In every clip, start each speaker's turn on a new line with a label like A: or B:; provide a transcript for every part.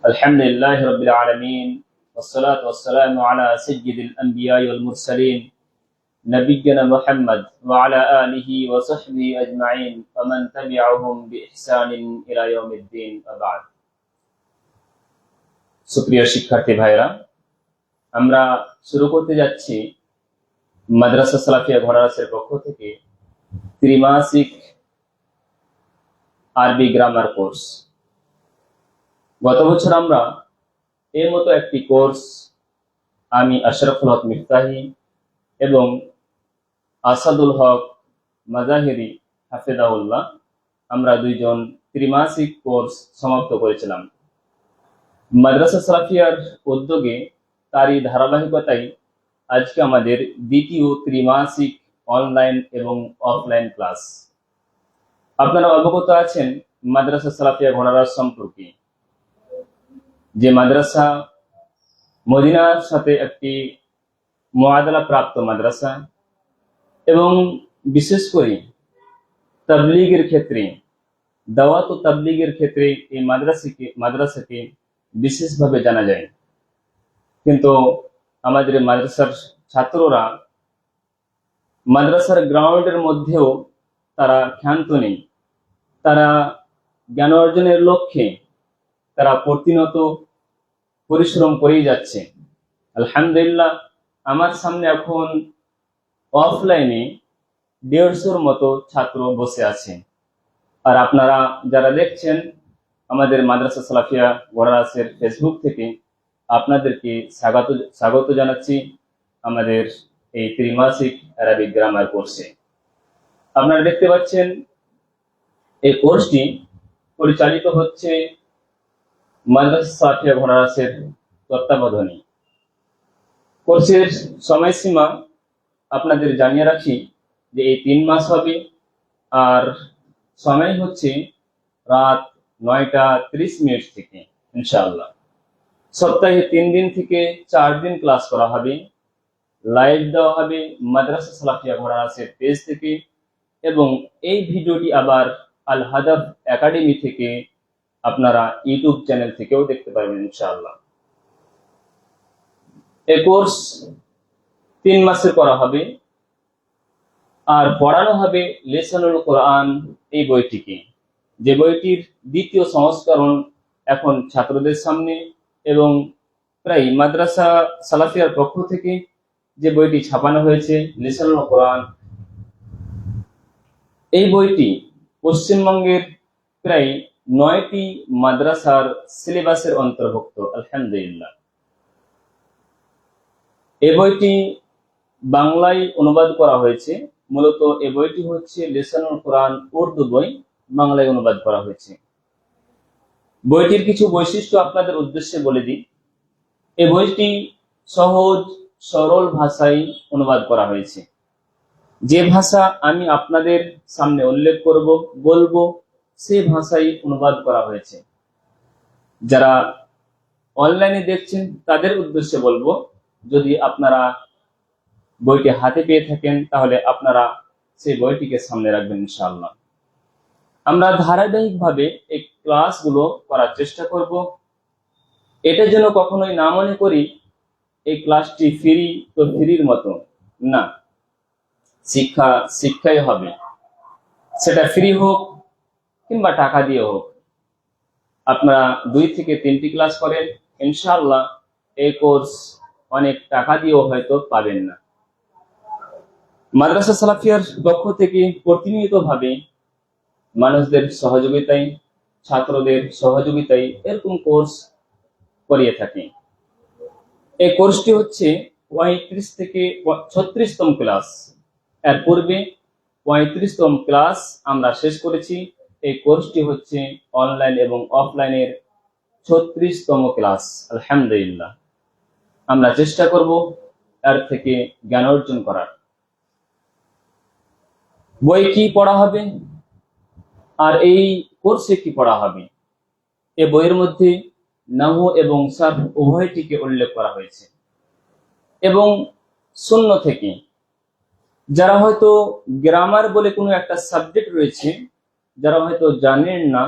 A: الحمد لله رب العالمين والصلاة والسلام على سيد الأنبياء والمرسلين نبينا محمد وعلى آله وصحبه أجمعين ومن تبعهم بإحسان إلى يوم الدين وبعد সুপ্রিয় শিক্ষার্থী ভাইরা, আমরা শুরু করতে যাচ্ছি মাদ্রাসা সালাফিয়া ঘোড়ারাসের পক্ষ থেকে ত্রিমাসিক আরবি গ্রামার কোর্স। গত বছর আমরা এর মতো একটি কোর্স আমি আশরাফুল হক মিফতাহি এবং আসাদুল হক মাজাহিরি হাফেজাহুল্লাহ আমরা দুইজন ত্রিমাসিক কোর্স সমাপ্ত করেছিলাম। মাদ্রাসা সালাফিয়ার উদ্যোগে তারই ধারাবাহিকতায় আজকে আমাদের দ্বিতীয় ত্রিমাসিক অনলাইন এবং অফলাইন ক্লাস। আপনারা অবগত আছেন মাদ্রাসা সালাফিয়া ঘোড়ারাস সম্পর্কে, যে মাদ্রাসা মদিনার সাথে একটি মুআদালা প্রাপ্ত মাদ্রাসা এবং বিশেষ করে তাবলীগের ক্ষেত্রে, দাওয়াত ও তাবলীগের ক্ষেত্রে এই মাদ্রাসাকে বিশেষভাবে জানা যায়। কিন্তু আমাদের মাদ্রাসার ছাত্ররা মাদ্রাসার গ্রাউন্ডের মধ্যেও তারা ক্ষান্ত নেই। তারা জ্ঞান অর্জনের লক্ষ্যে তারা প্রতিনিয়ত পরিশ্রম করেই যাচ্ছে। আলহামদুলিল্লাহ, আমার সামনে এখন অফলাইনে 150-র মতো ছাত্র বসে আছে। আর আপনারা যারা দেখছেন আমাদের মাদ্রাসা সালাফিয়া ঘোড়ারাসের ফেসবুক থেকে, আপনাদেরকে স্বাগত জানাচ্ছি আমাদের এই ত্রিমাসিক আরবিক গ্রামার কোর্সে। আপনারা দেখতে পাচ্ছেন এই কোর্সটি পরিচালিত হচ্ছে মাদ্রাসা সালাফিয়া ঘোড়ারাসের তত্ত্বাবধানে। কোর্সের সময়সীমা আপনাদের জানিয়ে রাখি যে এই 3 মাস হবে, আর সময় হচ্ছে রাত 9টা 30 থেকে। ইনশাআল্লাহ সপ্তাহে 3 দিন থেকে 4 দিন ক্লাস করা হবে। লাইভ দেওয়া হবে মাদ্রাসা সালাফিয়া ঘোড়ারাসের পেজ থেকে, এবং এই ভিডিওটি আবার আল হাদাফ একাডেমি থেকে আপনারা ইউটিউব চ্যানেল থেকেও দেখতে পারবেন ইনশাআল্লাহ। এই কোর্স 3 মাসের করা হবে, আর পড়ানো হবে লিসানুল কোরআন এই বইটিকে, যে বইটির দ্বিতীয় সংস্করণ এখন ছাত্রদের সামনে, এবং প্রায় মাদ্রাসা সালাফিয়ার পক্ষ থেকে যে বইটি ছাপানো হয়েছে লিসানুল কোরআন, এই বইটি পশ্চিমবঙ্গের প্রায় 9টি মাদ্রাসার সিলেবাসের অন্তর্ভুক্ত। আলহামদুলিল্লাহ, এই বইটি বাংলায় অনুবাদ করা হয়েছে। মূলত এই বইটি হচ্ছে লিসানুল কোরআন উর্দু বই, বাংলায় অনুবাদ করা হয়েছে। বইটির কিছু বৈশিষ্ট্য আপনাদের উদ্দেশ্যে বলে দিই। এই বইটি সহজ সরল ভাষায় অনুবাদ করা হয়েছে। যে ভাষা আমি আপনাদের সামনে উল্লেখ বলবো সেই ভাষায় অনুবাদ করা হয়েছে। যারা অনলাইনে দেখছেন তাদের উদ্দেশ্যে বলবো, যদি আপনারা বইটি হাতে পেয়ে থাকেন তাহলে আপনারা সেই বইটিকে সামনে রাখবেন ইনশাআল্লাহ। আমরা ধারাবাহিকভাবে এই ক্লাসগুলো করার চেষ্টা করব। এটা যেন কখনোই না মনে করি এই ক্লাসটি ফ্রি, তো ফ্রির মতো না। শিক্ষাই হবে, সেটা ফ্রি হোক কিংবা টাকা দিয়ে হোক। আপনারা 2 থেকে 3টি ক্লাস করেন, ইনশাআল্লাহ এই কোর্স অনেক টাকা দিয়েও হয়তো পাবেন না। মাদ্রাসা সালাফিয়ার পক্ষ থেকে প্রতিনিয়ত ভাবে মানুষদের সহযোগিতায়, ছাত্রদের সহযোগিতায় এরকম কোর্স করিয়ে থাকি। এই কোর্সটি হচ্ছে 35 থেকে 36তম ক্লাস। এর পূর্বে 35তম ক্লাস আমরা শেষ করেছি। এই কোর্সটি হচ্ছে অনলাইন এবং অফলাইনের 36তম ক্লাস। আলহামদুলিল্লাহ, আমরা চেষ্টা করব এর থেকে জ্ঞান অর্জন করার। বই কি পড়া হবে আর এই কোর্সে কি পড়া হবে? এই বইয়ের মধ্যে নাহু এবং সারফ উভয়টিকে উল্লেখ করা হয়েছে, এবং শূন্য থেকে যারা হয়তো গ্রামার বলে কোনো একটা সাবজেক্ট রয়েছে, যারা হয়তো জানেন না,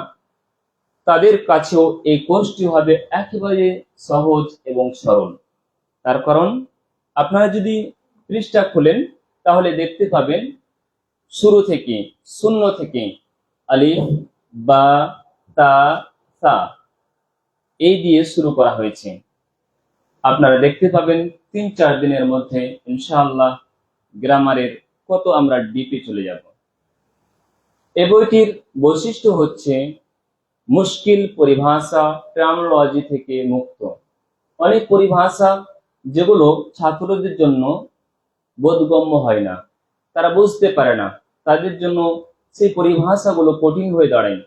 A: তাদের কাছেও এই কোর্সটি হবে একেবারে সহজ এবং সরল। তার কারণ আপনারা যদি পৃষ্ঠা খুলেন তাহলে দেখতে পাবেন শুরু থেকে, শূন্য থেকে আলিফ, বা, তা, সা এই দিয়ে শুরু করা হয়েছে। আপনারা দেখতে পাবেন 3-4 দিনের মধ্যে ইনশাআল্লাহ গ্রামারের কত আমরা ডিপে চলে যাব। এই বইটির বৈশিষ্ট্য হচ্ছে মুশকিল পরিভাষা, টার্মোলজি থেকে মুক্ত। অনেক পরিভাষা যেগুলো ছাত্রদের জন্য বোধগম্য হয় না, তারা বুঝতে পারে না, তাদের জন্য সেই পরিভাষাগুলো কঠিন হয়ে দাঁড়ায়।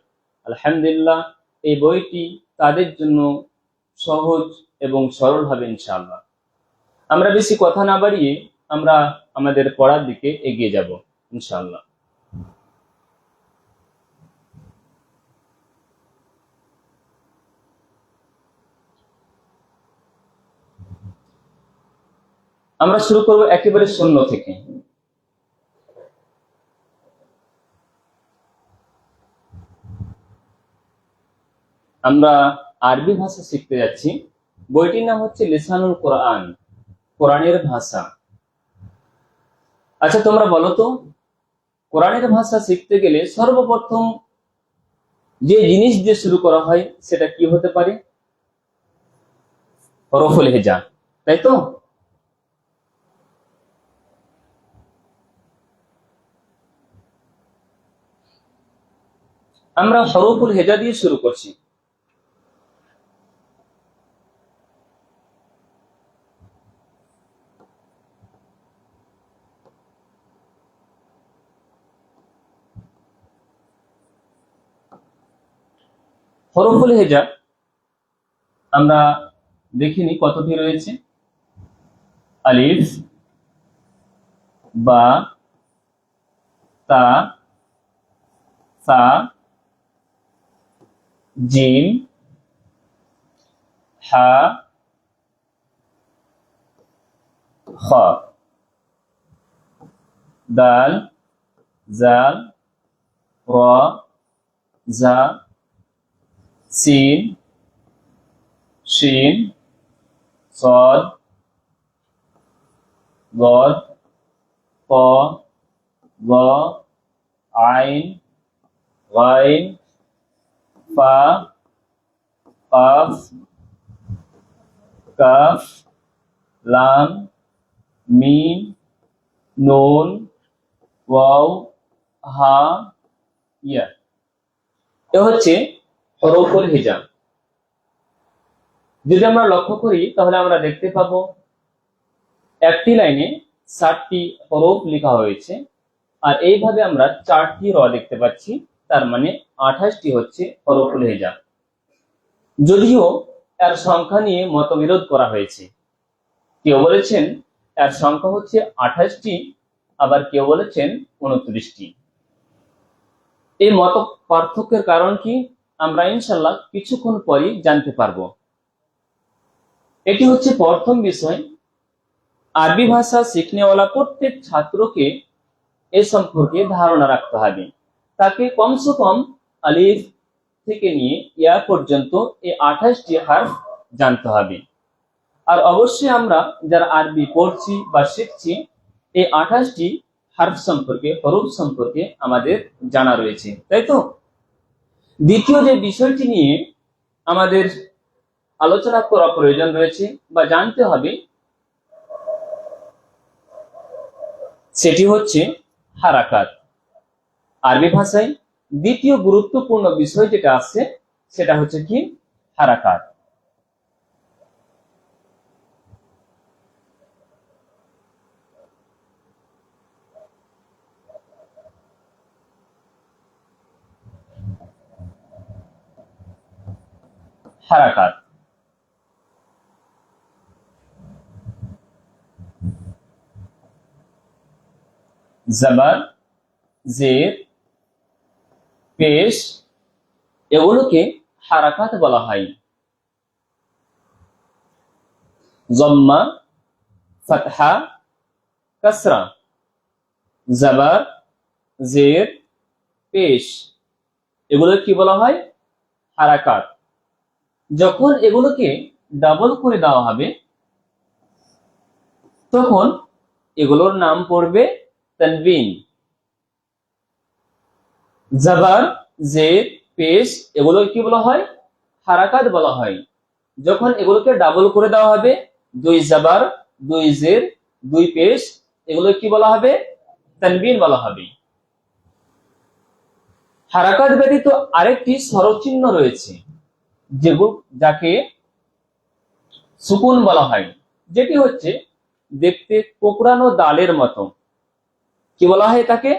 A: আলহামদুলিল্লাহ এই বইটি তাদের জন্য সহজ এবং সরল হবে ইনশাআল্লাহ। আমরা বেশি কথা না বাড়িয়ে আমরা আমাদের পড়ার দিকে এগিয়ে যাব ইনশাআল্লাহ। আমরা শুরু করব একেবারে শূন্য থেকে। আমরা আরবি ভাষা শিখতে যাচ্ছি। বইটির নাম হচ্ছে লিসানুল কোরআন, কোরআনের ভাষা। আচ্ছা তোমরা বলো তো, কোরআনের ভাষা শিখতে গেলে সর্বপ্রথম যে জিনিস দিয়ে শুরু করা হয় সেটা কি হতে পারে? হরফুল হেজা, তাই তো? আমরা হরফুল হেজা দিয়ে শুরু করছি। হরফুল হেজা আমরা দেখিনি কতটি রয়েছে। আলিফ, বা, তা, সা, জিম, হা, খ, দাল, জাল, র, জা, সিন, শিন, সদ, গদ, ক, গ, আইন, গাইন, ফা, কাফ, কাফ, লাম, মিম, নুন, ওয়াও, হা, ইয়া। এ হচ্ছে হরফুল হিজা। যদি আমরা লক্ষ্য করি তাহলে আমরা দেখতে পাবো একটি লাইনে 7টি হরফ লেখা হয়েছে, আর এইভাবে আমরা 4টি র দেখতে পাচ্ছি, তার মানে 28টি হচ্ছে হরফুল হিজা। যদিও এর সংখ্যা নিয়ে মতবিরোধ করা হয়েছে। কেউ বলেছেন এর সংখ্যা হচ্ছে 28টি, আবার কেউ বলেছেন 29টি। এই মত পার্থক্যের কারণ কি আমরা ইনশাল্লাহ কিছুক্ষণ পরই জানতে পারবো। এটি হচ্ছে প্রথম বিষয়। আরবি ভাষা শিখনেওয়ালা প্রত্যেক ছাত্রকে এ সম্পর্কে ধারণা রাখতে হবে। তাকে কমসে কম আলিফ থেকে নিয়ে ইয়া পর্যন্ত এই 28টি হরফ জানতে হবে। আর অবশ্যই আমরা যারা আরবি পড়ছি বা শিখছি এই 28টি হরফ সম্পর্কে, হরফ সম্পর্কে আমাদের জানা রয়েছে, তাই তো? দ্বিতীয় যে বিষয়টি নিয়ে আমাদের আলোচনা করা প্রয়োজন রয়েছে বা জানতে হবে সেটি হচ্ছে হারাকাত। আরবি ভাষায় দ্বিতীয় গুরুত্বপূর্ণ বিষয় যেটা আছে সেটা হচ্ছে কি হারাকাত। হারাকাত জবর, জের, পেশ এগুলোকে হারাকাত বলা হয়। জম্মা, ফাতহা, কাসরা, জবর, জের, পেশ এগুলো কি বলা হয়? হারাকাত। যখন এগুলোকে ডাবল করে দেওয়া হবে তখন এগুলোর নাম পড়বে তানবিন। জাবার, জের, পেশ এগুলো কি বলা হয়? হারাকাত বলা হয়। যখন এগুলোকে ডাবল করে দেওয়া হবে, দুই জাবার, দুই জের, দুই পেশ, এগুলো কি বলা হবে? তানবিন বলা হবে। হারাকাত ব্যতীত আরেকটি স্বরচিহ্ন রয়েছে যাকে সুকুন বলা হয়, যেটি হচ্ছে দেখতে কোকড়ানো ডালের মতো। কি বলা হয় তাকে?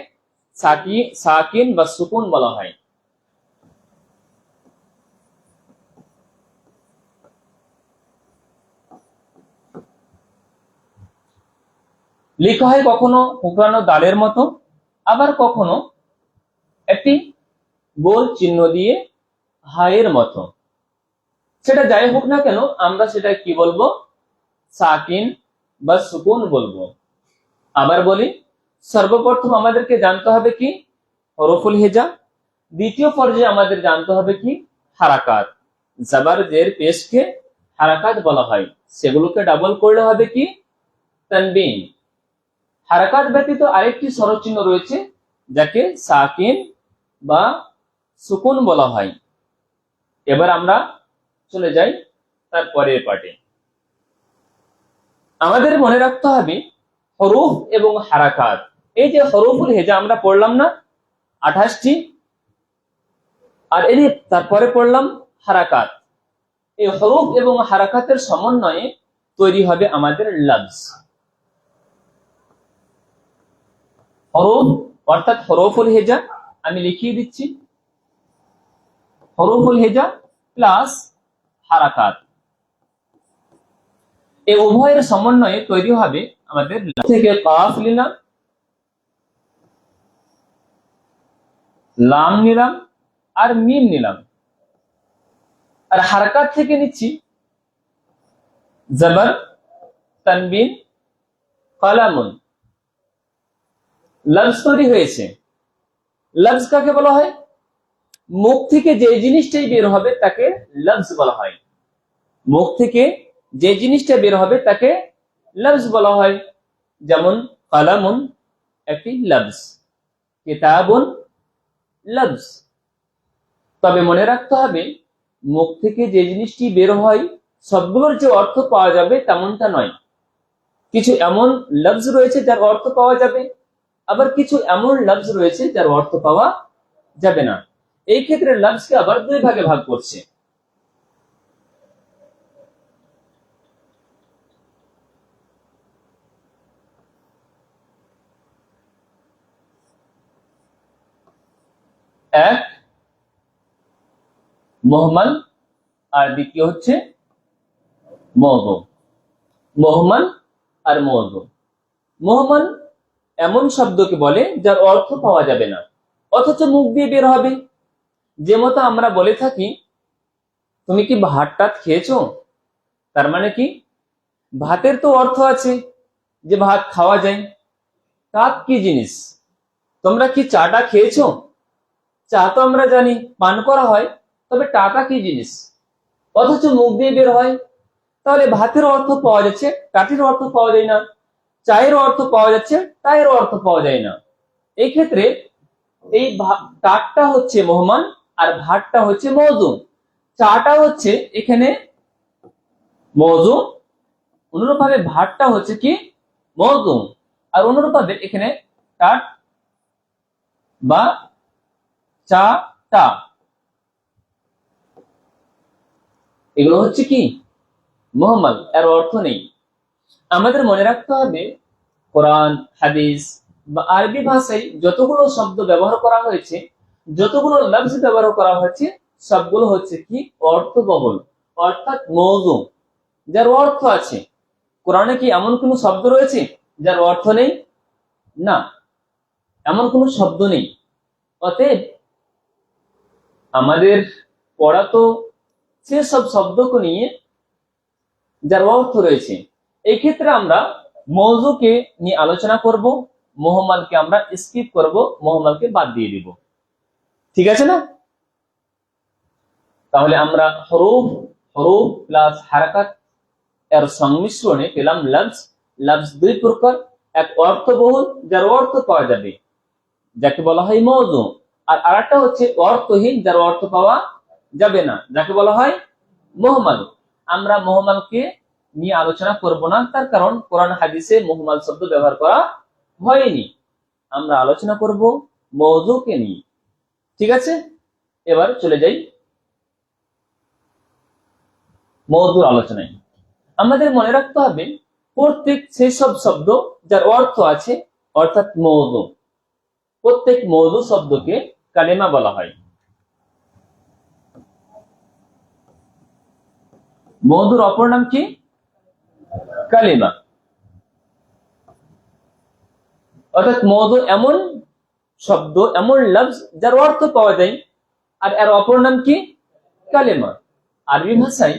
A: সাকিন বা সুকুন বলা হয়। লেখা হয় কখনো কোকড়ানো ডালের মতো, আবার কখনো একটি গোল চিহ্ন দিয়ে হায়ের মতো। সেটা যাই হোক না কেন, আমরা সেটা কি বলবো? সাকিন বা সুকুন বলবো। আবার বলি, সর্বপ্রথম আমাদেরকে জানতে হবে কি? হরফুল হেজা। দ্বিতীয় পর্যায়ে আমাদের জানতে হবে কি? হারাকাত। জাবার, জের, পেশকে হারাকাত বলা হয়, সেগুলোকে ডাবল করলে হবে কি? তানবিন। হারাকাত ব্যতীত আরেকটি স্বরচিহ্ন রয়েছে যাকে সাকিন বা সুকুন বলা হয়। এবার আমরা চলে যাই তার পরের পার্টে। আমাদের মনে রাখতে হবে হরফ এবং হারাকাত। এই যে হরফুল হেজা আমরা পড়লাম না 28টি, আর এই তারপরে পড়লাম হারাকাত। এই হরফ এবং হারাকাতের সমন্বয়ে তৈরি হবে আমাদের লফজ। হরফ অর্থাৎ হরফুল হেজা আমি লিখিয়ে দিচ্ছি, হরফুল হেজা প্লাস হারাকাত, এই উভয়ের সমন্বয়ে তৈরি হবে আমাদের থেকে কাফ নিলাম, লাম নিলাম, আর মিম নিলাম। আর হারাকাত থেকে নিচ্ছি জবর, তানবিন, কালামুন। লফজ তৈরি হয়েছে। লফজ কাকে বলা হয়? মুখ থেকে যে জিনিসটাই বের হবে তাকে লফজ বলা হয়। মুখ থেকে যে জিনিসটা বের হবে তাকে লফজ বলা হয়। যেমন কালামুন একটি লফজ, কিতাবুন লফজ। তবে মনে রাখতে হবে মুখ থেকে যে জিনিসটি বের হয় সবগুলোর যে অর্থ পাওয়া যাবে তেমনটা নয়। কিছু এমন লফজ রয়েছে যার অর্থ পাওয়া যাবে, আবার কিছু এমন লফজ রয়েছে যার অর্থ পাওয়া যাবে না। এই ক্ষেত্রে লফজকে আবার দুই ভাগে ভাগ করছে। এক মুহম্মল, আর দ্বিতীয় হচ্ছে মওযু। মুহম্মল আর মওযু। মুহম্মল এমন শব্দকে বলে যার অর্থ পাওয়া যাবে না অথচ মুখ দিয়ে বের হবে। যে মতো আমরা বলে থাকি, তুমি কি ভাতটা খেয়েছো? তার মানে কি? ভাতের তো অর্থ আছে যে ভাত খাওয়া যায়। কাপ কি জিনিস? তোমরা কি চাটা খেয়েছো? চা তো আমরা জানি পান করা হয়, তবে টাটা কি জিনিস? অথচ মুখ দিয়ে বের হয়। তাহলে ভাতের অর্থ পাওয়া যাচ্ছে, টাটির অর্থ পাওয়া যায় না। চায়ের অর্থ পাওয়া যাচ্ছে, টায়ের অর্থ পাওয়া যায় না। এই ক্ষেত্রে এই টাটটা হচ্ছে মেহমান আর ভাতটা হচ্ছে মওযু। চাটা হচ্ছে এখানে মওযু, অনুরূপভাবে ভাতটা হচ্ছে কি? মওযু। আর অনুরূপভাবে এখানে টাট বা চা টা, এগুলো হচ্ছে কি? মুহম্মল, এর অর্থ নেই। আমাদের মনে রাখতে হবে কোরআন, হাদিস বা আরবি ভাষায় যতগুলো শব্দ ব্যবহার করা হয়েছে, যতগুলো লফজ ব্যবহার করা হয়েছে, সবগুলো হচ্ছে কি? অর্থবহুল, অর্থাৎ মওযু, যার অর্থ আছে। কোরআনে কি এমন কোন শব্দ রয়েছে যার অর্থ নেই? না, এমন কোন শব্দ নেই। অতএব আমাদের পড়া তো সেসব শব্দকে নিয়ে যার অর্থ রয়েছে। এই ক্ষেত্রে আমরা মওযুকে নিয়ে আলোচনা করব, মুহম্মলকে আমরা স্কিপ করব, মুহম্মলকে বাদ দিয়ে দিব। ঠিক আছে না? তাহলে আমরা হরফ হরফ প্লাস হারাকাত এর সংমিশ্রণে পেলাম লফজ। লফজ দুই প্রকার, এক অর্থবহুল যার অর্থ পাওয়া যাবে যাকে বলা হয় মওযু, আর আরেকটা হচ্ছে অর্থহীন যার অর্থ পাওয়া যাবে না যাকে বলা হয় মুহমাল। আমরা মুহমালকে নিয়ে আলোচনা করব না, তার কারণ কোরআন হাদিসে মুহমাল শব্দ ব্যবহার করা হয়নি। আমরা আলোচনা করব মওযুকে নিয়ে। ঠিক আছে, এবার চলে যাই মওযুর আলোচনায়। আমাদের মনে রাখতে হবে প্রত্যেক সেই সব শব্দ যার অর্থ আছে অর্থাৎ মওযু, প্রত্যেক মওযু শব্দকে কালেমা বলা হয়। মওযুর অপর নাম কি? কালেমা। অর্থাৎ মওযু এমন শব্দ, এমন লফজ যার অর্থ পাওয়া যায়, আর এর অপর নাম কি? কালেমা। আরবি ভাষায়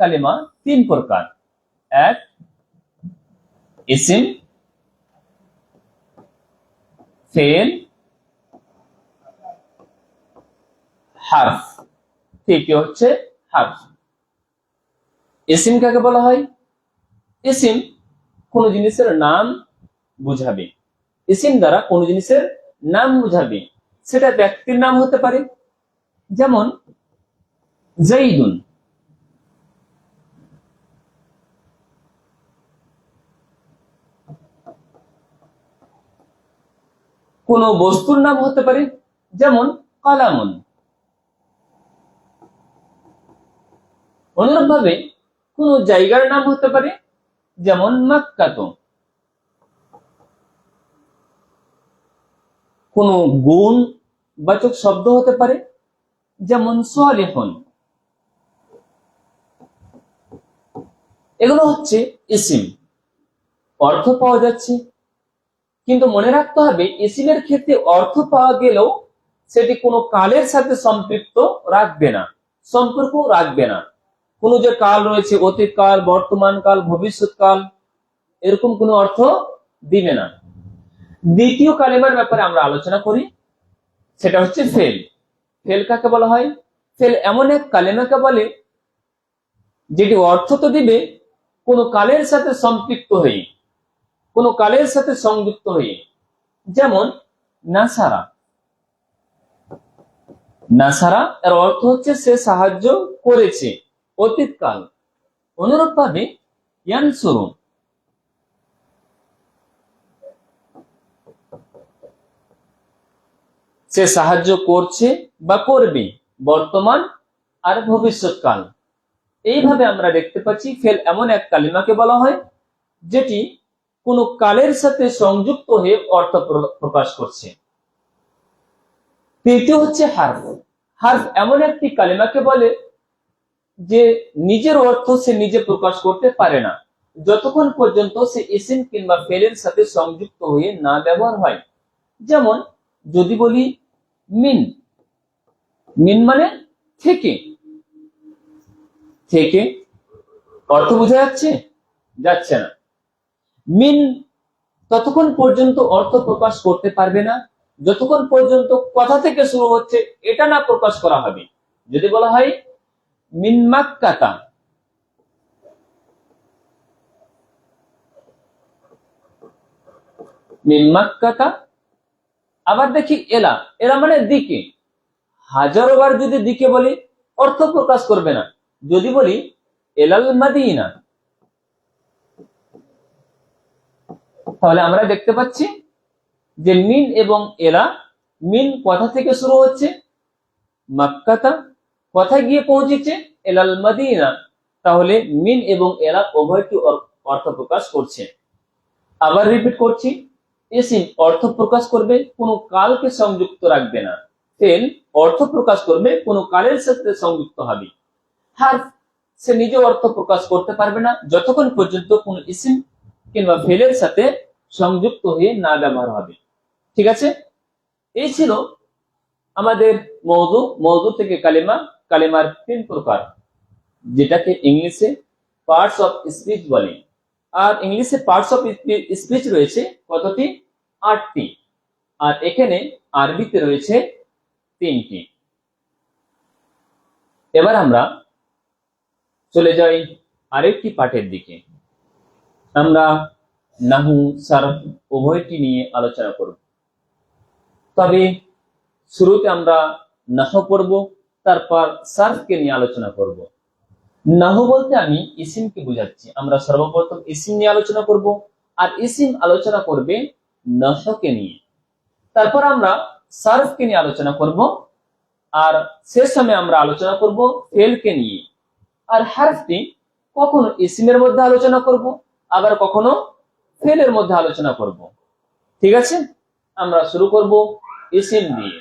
A: কালেমা তিন প্রকার, এক ইসিম, ফেল, হারফ। তৃতীয় হচ্ছে হারফ। ইসিম কাকে বলা হয়? ইসিম কোন জিনিসের নাম বুঝাবে, ইসিম দ্বারা কোন জিনিসের নাম বুঝাবে। সেটা ব্যক্তির নাম হতে পারে, যেমন জাইদুন। কোন বস্তুর নাম হতে পারে, যেমন কালামুন। অনুরূপভাবে কোন জায়গার নাম হতে পারে, যেমন মাক্কাত। কোন গুণ বাচক শব্দ হতে পারে, যেমন সালিহুন। এগুলো হচ্ছে ইসিম, অর্থ পাওয়া যাচ্ছে। কিন্তু মনে রাখতে হবে ইসিমের ক্ষেত্রে অর্থ পাওয়া গেলেও সেটি কোনো কালের সাথে সম্পৃক্ত রাখবে না, সম্পর্ক রাখবে না। কোন যে কাল রয়েছে, অতীত কাল, বর্তমান কাল, ভবিষ্যৎ কাল, এরকম কোনো অর্থ দিবে না। দ্বিতীয় কালেমার ব্যাপারে আমরা আলোচনা করি, সেটা হচ্ছে ফেল। ফেল কাকে বলা হয়? ফেল এমন এক কালেমাকে বলে যেটি অর্থ তো দিবে কোন কালের সাথে সম্পৃক্ত হয়ে, কোন কালের সাথে সংযুক্ত হয়ে, যেমন নাসারা। নাসারা এর অর্থ হচ্ছে সে সাহায্য করেছে, অতীত কাল। অনুরূপভাবে ইয়ানসুরু, সে সাহায্য করছে বা করবে, বর্তমান আর ভবিষ্যৎ কাল। এইভাবে আমরা দেখতে পাচ্ছি ফেল এমন এক কালিমাকে বলা হয় যেটি কোন কালের সাথে সংযুক্ত হয়ে অর্থ প্রকাশ করছে। তৃতীয় হচ্ছে হারফ। হারফ এমন একটি কালিমাকে বলে যে নিজের অর্থ সে নিজে প্রকাশ করতে পারে না যতক্ষণ পর্যন্ত সে ইসিম কিংবা ফেলের সাথে সংযুক্ত হয়ে না ব্যবহার হয়। যেমন যদি বলি মিন, মিন মানে থেকে, থেকে অর্থ বোঝা যাচ্ছে? যাচ্ছে না। মিন ততক্ষণ পর্যন্ত অর্থ প্রকাশ করতে পারবে না যতক্ষণ পর্যন্ত কথা থেকে শুরু হচ্ছে এটা না প্রকাশ করা হবে। যদি বলা হয় মিন মাক্কাতা, মিন মাক্কাতা। আবার দেখি এলা, এলা মানে দিকে। হাজারো বার যদি দিকে বলি অর্থ প্রকাশ করবে না। যদি বলি এলাল মাদিনা, তাহলে আমরা দেখতে পাচ্ছি যে মিন এবং এলা, মিন কথা থেকে শুরু হচ্ছে, মাক্কাতা কথায় গিয়ে পৌঁছেছে, এলাল মাদিনা, তাহলে মিন এবং এলা উভয়টি অর্থ প্রকাশ করছে। আবার রিপিট করছি, ইসিম অর্থ প্রকাশ করবে, কোনো কালকে সংযুক্ত রাখবে না। ফেল অর্থ প্রকাশ করবে, কোনো কালের সাথে সংযুক্ত হবে। হারফ সে নিজে অর্থ প্রকাশ করতে পারবে না যতক্ষণ পর্যন্ত কোনো ইসিম কিংবা ফেলের সাথে সংযুক্ত হয়ে না ব্যবহার হবে। ঠিক আছে, এই ছিল আমাদের মওযু। মওযু থেকে কালেমা, কালেমার তিন প্রকার, যেটাকে ইংলিশে পার্টস অফ স্পিচ বলে। আর ইংলিশে পার্টস অফ স্পিচ রয়েছে কতটি? 8টি। আর এখানে আরবিতে রয়েছে 3টি। এবার আমরা চলে যাই আরেকটি পাঠের দিকে। আমরা নাহু সারফ উভয়টি নিয়ে আলোচনা করব। তবে শুরুতে আমরা নাহু পড়ব, তারপর সারফকে নিয়ে আলোচনা করব। নাহু বলতে আমি ইসিমকে বুঝাচ্ছি। আমরা সর্বপ্রথম ইসিম নিয়ে আলোচনা করব, আর ইসিম আলোচনা করবে নাহকে নিয়ে। তারপর আমরা সারফকে নিয়ে আলোচনা করব, আর শেষ সময় আমরা আলোচনা করব ফেলকে নিয়ে। আর হারফটি কখনো ইসিমের মধ্যে আলোচনা করব, আবার কখনো ফেলের মধ্যে আলোচনা করব। ঠিক আছে, আমরা শুরু করব ইসিম দিয়ে।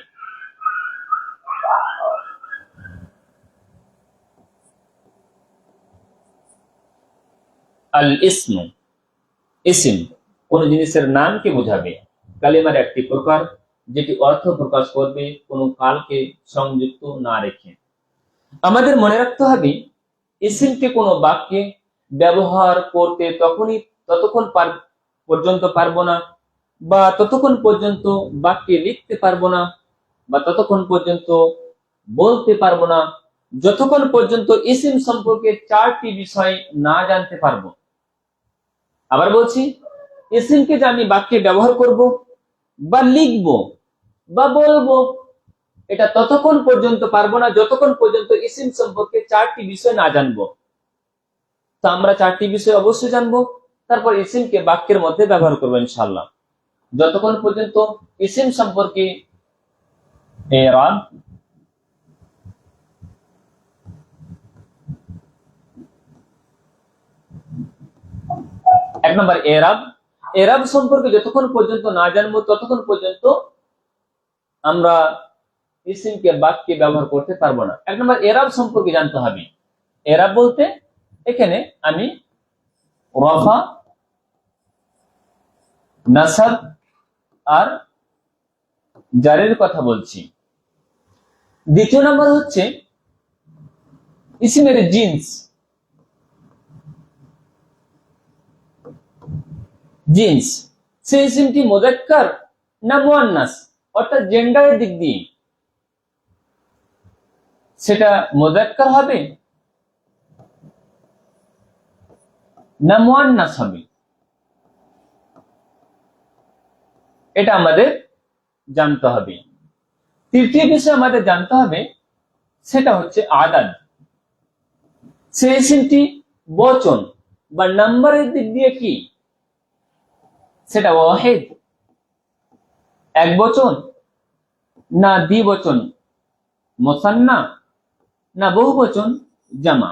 A: আল ইসমু, ইসিম কোন জিনিসের নামকে বোঝাবে। কালিমার একটি প্রকার যেটি অর্থ প্রকাশ করবে কোন কালকে সংযুক্ত না রেখে। আমাদের মনে রাখতে হবে ইসিমকে কোনো বাক্যে ব্যবহার করতে ততক্ষণ পর্যন্ত পারবো না, বা ততক্ষণ পর্যন্ত বাক্যে লিখতে পারবো না, বা ততক্ষণ পর্যন্ত বলতে পারবো না, যতক্ষণ পর্যন্ত ইসিম সম্পর্কে 4টি বিষয় না জানতে পারবো। আবার বলছি, ইসিমকে যে আমি বাক্যে ব্যবহার করব, বা লিখবো, বা বলবো, এটা ততক্ষণ পর্যন্ত পারবো না যতক্ষণ পর্যন্ত ইসিম সম্পর্কে 4টি বিষয় না জানবো। তো আমরা 4টি বিষয় অবশ্যই জানবো, তারপর ইসিমকে বাক্যের মধ্যে ব্যবহার করবো ইনশাআল্লাহ। যতক্ষণ পর্যন্ত ইসিম সম্পর্কে এরাব, এক নম্বর এরাব, এরাব সম্পর্কে যতক্ষণ পর্যন্ত না জানবো ততক্ষণ পর্যন্ত আমরা ইসিমকে বাক্যে ব্যবহার করতে পারবো না। এক নম্বর এরাব সম্পর্কে জানতে হবে। এরাব বলতে এখানে আমি রফা, নাসাব আর জারের কথা বলছি। দ্বিতীয় নম্বর হচ্ছে ইসিমের জিন্স। জিন্স, সেই ইসিমটি মুযাক্কার না মুআন্নাস, অর্থাৎ জেন্ডারের দিক দিয়ে সেটা মুযাক্কার হবে না মুআন্নাস হবে, এটা আমাদের জানতে হবে। তৃতীয় বিষয় আমাদের জানতে হবে, সেটা হচ্ছে আদাদ। সেই ইসিমটি বচন বা নাম্বারের দিক দিয়ে কি, সেটা ওয়াহিদ এক বচন, না দ্বিবচন মুসান্না, না বহু বচন জামা।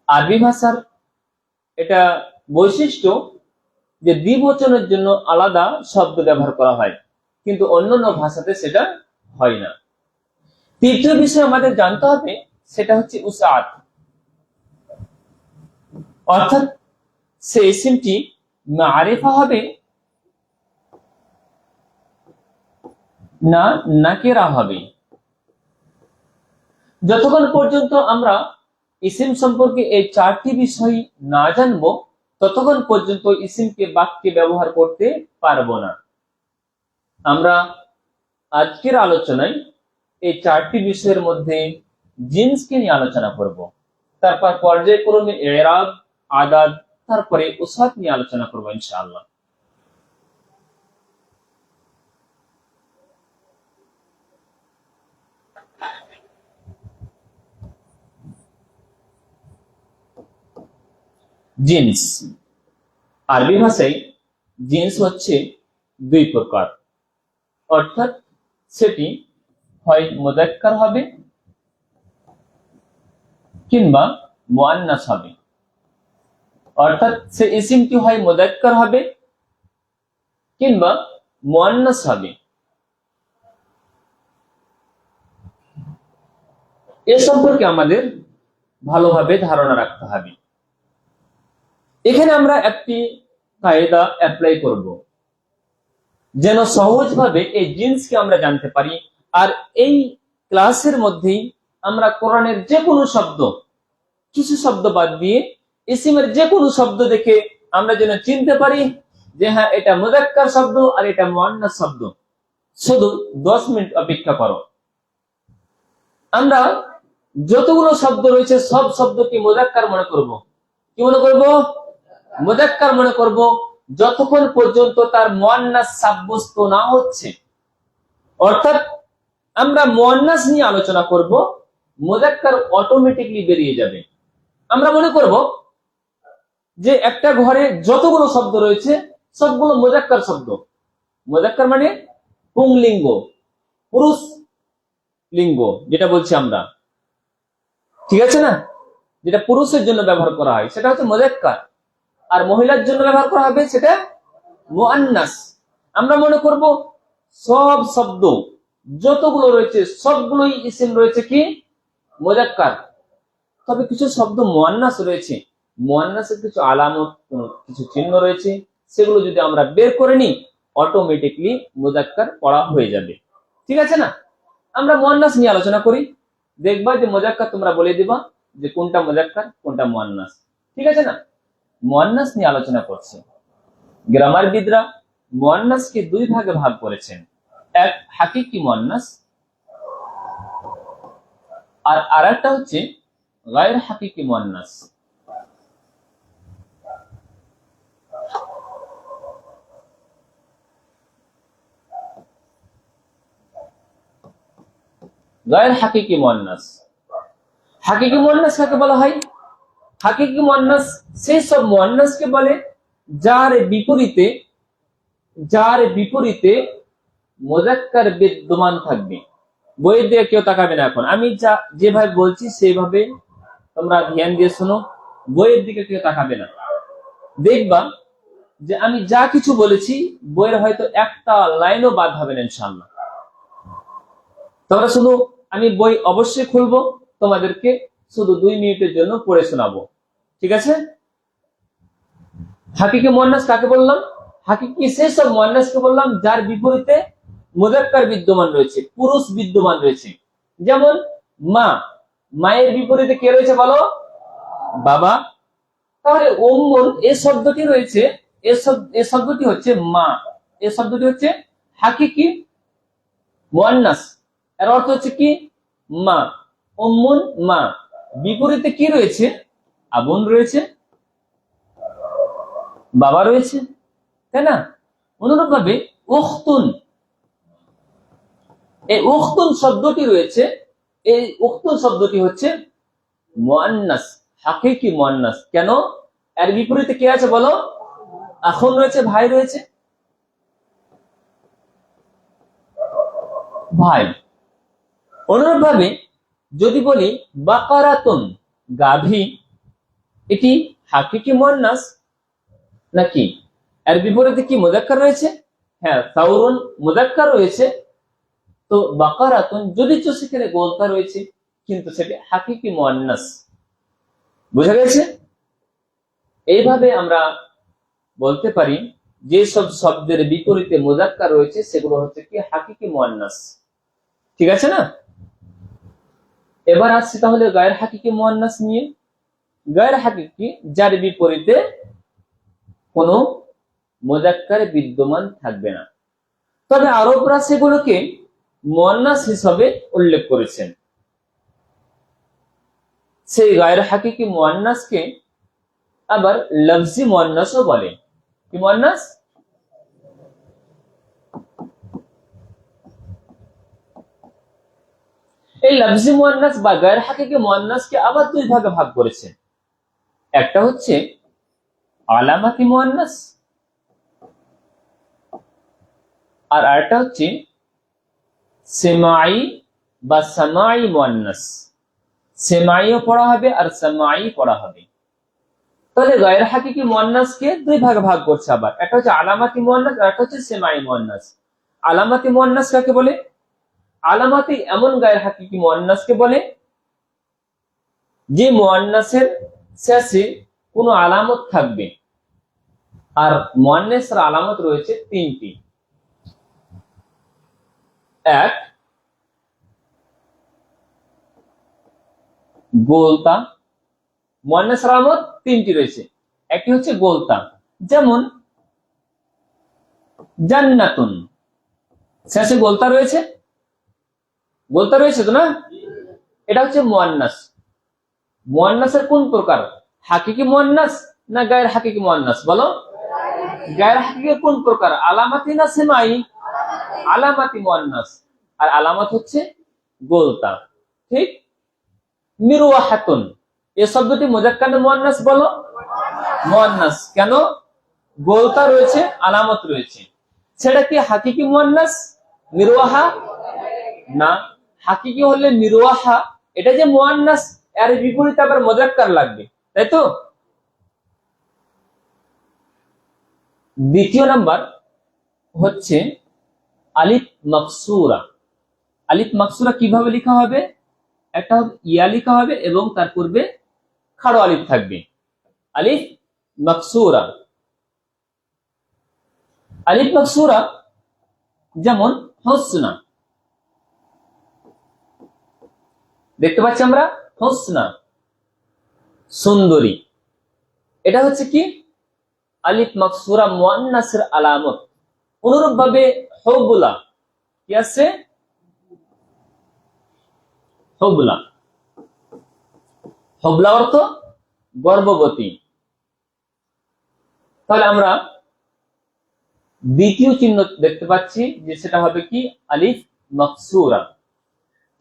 A: আরবি ভাষার এটা বৈশিষ্ট্য যে দ্বিবচনের জন্য আলাদা শব্দ ব্যবহার করা হয়, কিন্তু অন্যান্য ভাষাতে সেটা হয় না। তৃতীয় বিষয় আমাদের জানতে হবে, সেটা হচ্ছে উসাআত, অর্থাৎ সেই ইসিমটি মারিফা হবে না নাকিরা হবে। যতক্ষণ পর্যন্ত আমরা ইসিম সম্পর্কে এই 4টি বিষয় না জানবো ততক্ষণ পর্যন্ত ইসিমকে বাক্যে ব্যবহার করতে পারবো না। আমরা আজকের আলোচনায় এই 4টি বিষয়ের মধ্যে জিন্সকে নিয়ে আলোচনা করব, তারপর পর্যায়ক্রমে এরাব, আদাদ, তারপরে উসাত নিয়ে আলোচনা করবো ইনশাআল্লাহ। জিন্স, আরবি ভাষায় জিন্স হচ্ছে 2 প্রকার, অর্থাৎ সেটি হয় মুযাক্কার হবে কিংবা মুআন্নাস হবে। অর্থাৎ সে ইসিমটি হয় মুযাক্কার হবে কিংবা মুআন্নাস হবে। এ সম্পর্কে আমাদের ভালোভাবে ধারণা রাখতে হবে। এখানে আমরা একটি কায়দা অ্যাপ্লাই করব, যেন সহজভাবে এই জিন্সকে আমরা জানতে পারি। আর এই ক্লাসের মধ্যেই আমরা কোরআনের যে কোনো শব্দ, কিছু শব্দ বাদ দিয়ে ইসিমের যে কোনো শব্দ দেখে আমরা যেন চিনতে পারি যে হ্যাঁ এটা মুযাক্কার শব্দ আর এটা মুআন্নাস শব্দ। শুধু 10 মিনিট অপেক্ষা করো। আমরা যতগুলো শব্দ রয়েছে সব শব্দকে মুযাক্কার মনে করব। কি মনে করব? মুযাক্কার মনে করব, যতক্ষণ পর্যন্ত তার মুয়ান্নাস সাব্যস্ত না হচ্ছে। অর্থাৎ আমরা মুয়ান্নাস নিয়ে আলোচনা করব, মুযাক্কার অটোমেটিকলি বেরিয়ে যাবে। আমরা মনে করব যে একটা ঘরে যতগুলো শব্দ রয়েছে সবগুলো মুযাক্কার শব্দ। মুযাক্কার মানে পুংলিঙ্গ, পুরুষ লিঙ্গ যেটা বলছি আমরা, ঠিক আছে না? যেটা পুরুষের জন্য ব্যবহার করা হয় সেটা হচ্ছে মুযাক্কার, আর মহিলার জন্য ব্যবহার করা হবে সেটা মুআন্নাস। আমরা মনে করব সব শব্দ যতগুলো রয়েছে সবগুলোই ইসিম রয়েছে কি মুযাক্কার, তবে কিছু শব্দ মুআন্নাস রয়েছে, মুআন্নাসের কিছু আলামত, কিছু চিহ্ন রয়েছে, সেগুলো যদি আমরা বের করে নিই অটোমেটিকলি মুযাক্কার পড়া হয়ে যাবে। ঠিক আছে না? আমরা মুআন্নাস নিয়ে আলোচনা করি, দেখবা যে মুযাক্কার তোমরা বলে দিবা যে কোনটা মুযাক্কার কোনটা মুআন্নাস। ঠিক আছে না? মুআন্নাস নিয়ে আলোচনা করছি। গ্রামারবিদরা মুআন্নাসকে দুই ভাগে ভাগ করেছেন, এক হাকিকি মুআন্নাস আর আরেকটা হচ্ছে গায়র হাকিকি মুআন্নাস। গায়র হাকিকি মুআন্নাস, হাকিকি মুআন্নাস কাকে বলা হয়? হাকিকি মুআন্নাস সেই সব মুআন্নাসকে বলে যার বিপরীতে মুযাক্কার বিদ্যমান থাকবে। বইয়ের দিকে কেউ তাকাবে না, এখন আমি যেভাবে বলছি সেইভাবে তোমরা ধ্যান দিয়ে শোনো, বইয়ের দিকে কেউ তাকাবে না। দেখবা যে আমি যা কিছু বলেছি বইয়ের হয়তো একটা লাইনও বাদ হবে না ইনশাআল্লাহ। তোমরা শুধু, আমি বই অবশ্যই খুলবো, তোমাদেরকে শুধু 2 মিনিটের জন্য পড়ে শোনাবো। ঠিক আছে? হাকিকি মুআন্নাস কাকে বললাম? হাকিকি সেই সব মুআন্নাসকে বললাম যার বিপরীতে মুযাক্কার বিদ্যমান রয়েছে, পুরুষ বিদ্যমান রয়েছে। যেমন মা, মায়ের বিপরীতে কে রয়েছে বলো? বাবা। তাহলে উম্মুন এই শব্দটি রয়েছে, এই শব্দটি হচ্ছে মা, এই শব্দটি হচ্ছে হাকিকি মুআন্নাস। এর অর্থ হচ্ছে কি? মা। উম্মুন মা, বিপরীতে কি রয়েছে? আবুন রয়েছে, বাবা রয়েছে, তাই না? অনুরূপভাবে উখতুন, এই উখতুন শব্দটি রয়েছে, এই উখতুন শব্দটি হচ্ছে মুআন্নাস, হাকিকি মুআন্নাস। কেন? এর বিপরীতে কে আছে বলো? আখুন রয়েছে, ভাই রয়েছে, ভাই। অনুরূপভাবে যদি বলি বাকারাতুন, গাভী, এটি হাকিকি মুআন্নাস নাকি? এর বিপরীতে কি মুযাক্কার রয়েছে? হ্যাঁ, সাউরুন মুযাক্কার রয়েছে, তো বাকারাতুন যদি সেখানে গোলতা রয়েছে, কিন্তু সেটা হাকিকি মুআন্নাস। বুঝা গেছে? এইভাবে আমরা বলতে পারি যে সব শব্দের বিপরীতে মুযাক্কার রয়েছে সেগুলো হচ্ছে কি হাকিকি মুআন্নাস। ঠিক আছে না? এবার আসছি তাহলে গায়র হাকিকি মুআন্নাস নিয়ে। গায়র হাকিকি যার বিপরীতে কোনো মুযাক্কার বিদ্যমান থাকবে না, তবে আরবরা সেগুলোকে মুআন্নাস হিসাবে উল্লেখ করেছেন। সেই গায়র হাকিকি মুআন্নাসকে আবার লফজি মুআন্নাসও বলে। কি মুআন্নাস? এই লফজি মুআন্নাস বা গায়র হাকিকি মুআন্নাসকে আবার দুই ভাগে ভাগ করেছেন। একটা হচ্ছে আলামাতি মুআন্নাস আর আরেকটা হচ্ছে সেমাই বা সামাই মুআন্নাস। সেমাইও পড়া হবে আর সামাই পড়া হবে। তাহলে গায়র হাকিকি মুআন্নাসকে দুই ভাগে ভাগ করছে আবার, একটা হচ্ছে আলামাতি মুআন্নাস আর একটা হচ্ছে সেমাই মুআন্নাস। আলামাতি মুআন্নাস কাকে বলে? আলামাতি এমন গায়র হাকিকি মুআন্নাসকে বলে যে মুআন্নাসের শেষে কোনো আলামত থাকবে, আর মুআন্নাসের আলামত রয়েছে 3টি। এক, গোলতা। মুআন্নাসের আলামত 3টি রয়েছে, একটি হচ্ছে গোলতা। যেমন জান্নাতুন, শেষে গোলতা রয়েছে, গোলতা রয়েছে তো না? এটা হচ্ছে মুয়ান্নাস। মুয়ান্নাসের কোন প্রকার, হাকিকি মুয়ান্নাস না গায়ের হাকিকি মুয়ান্নাস? বলো, গায়ের হাকিকি কোন প্রকার, আলামাতি না সেমাই? আলামাতি মুয়ান্নাস। আর আলামত হচ্ছে গোলতা, ঠিক। মিরওয়াহাতুন, এই শব্দটি মুযাক্কার না মুয়ান্নাস? বলো, মুয়ান্নাস। কেন? গোলতা রয়েছে, আলামত রয়েছে। সেটা কি হাকিকি মুয়ান্নাস মিরওয়াহা? না, হাকিকি হলে মিরওয়াহা, এটা যে মুয়ান্নাস এর বিপরীতে আবার মুযাক্কার লাগবে, তাই তো? দ্বিতীয় নাম্বার হচ্ছে আলিফ মাকসুরা। আলিফ মাকসুরা কিভাবে লেখা হবে? একটা ইয়া লেখা হবে এবং তার পূর্বে খাড়ো আলিফ থাকবে। আলিফ মাকসুরা। আলিফ মাকসুরা যেমন হুসনা, দেখতে পাচ্ছি আমরা, হুসনা সুন্দরী। এটা হচ্ছে কি আলিফ মাকসুরা মুয়ান্নাসের আলামত। অনুরূপ ভাবে হুবলা, কি আছে? হুবলা, হুবলা অর্থ গর্ভবতী। তাহলে আমরা দ্বিতীয় চিহ্ন দেখতে পাচ্ছি যে সেটা হবে কি আলিফ মাকসুরা।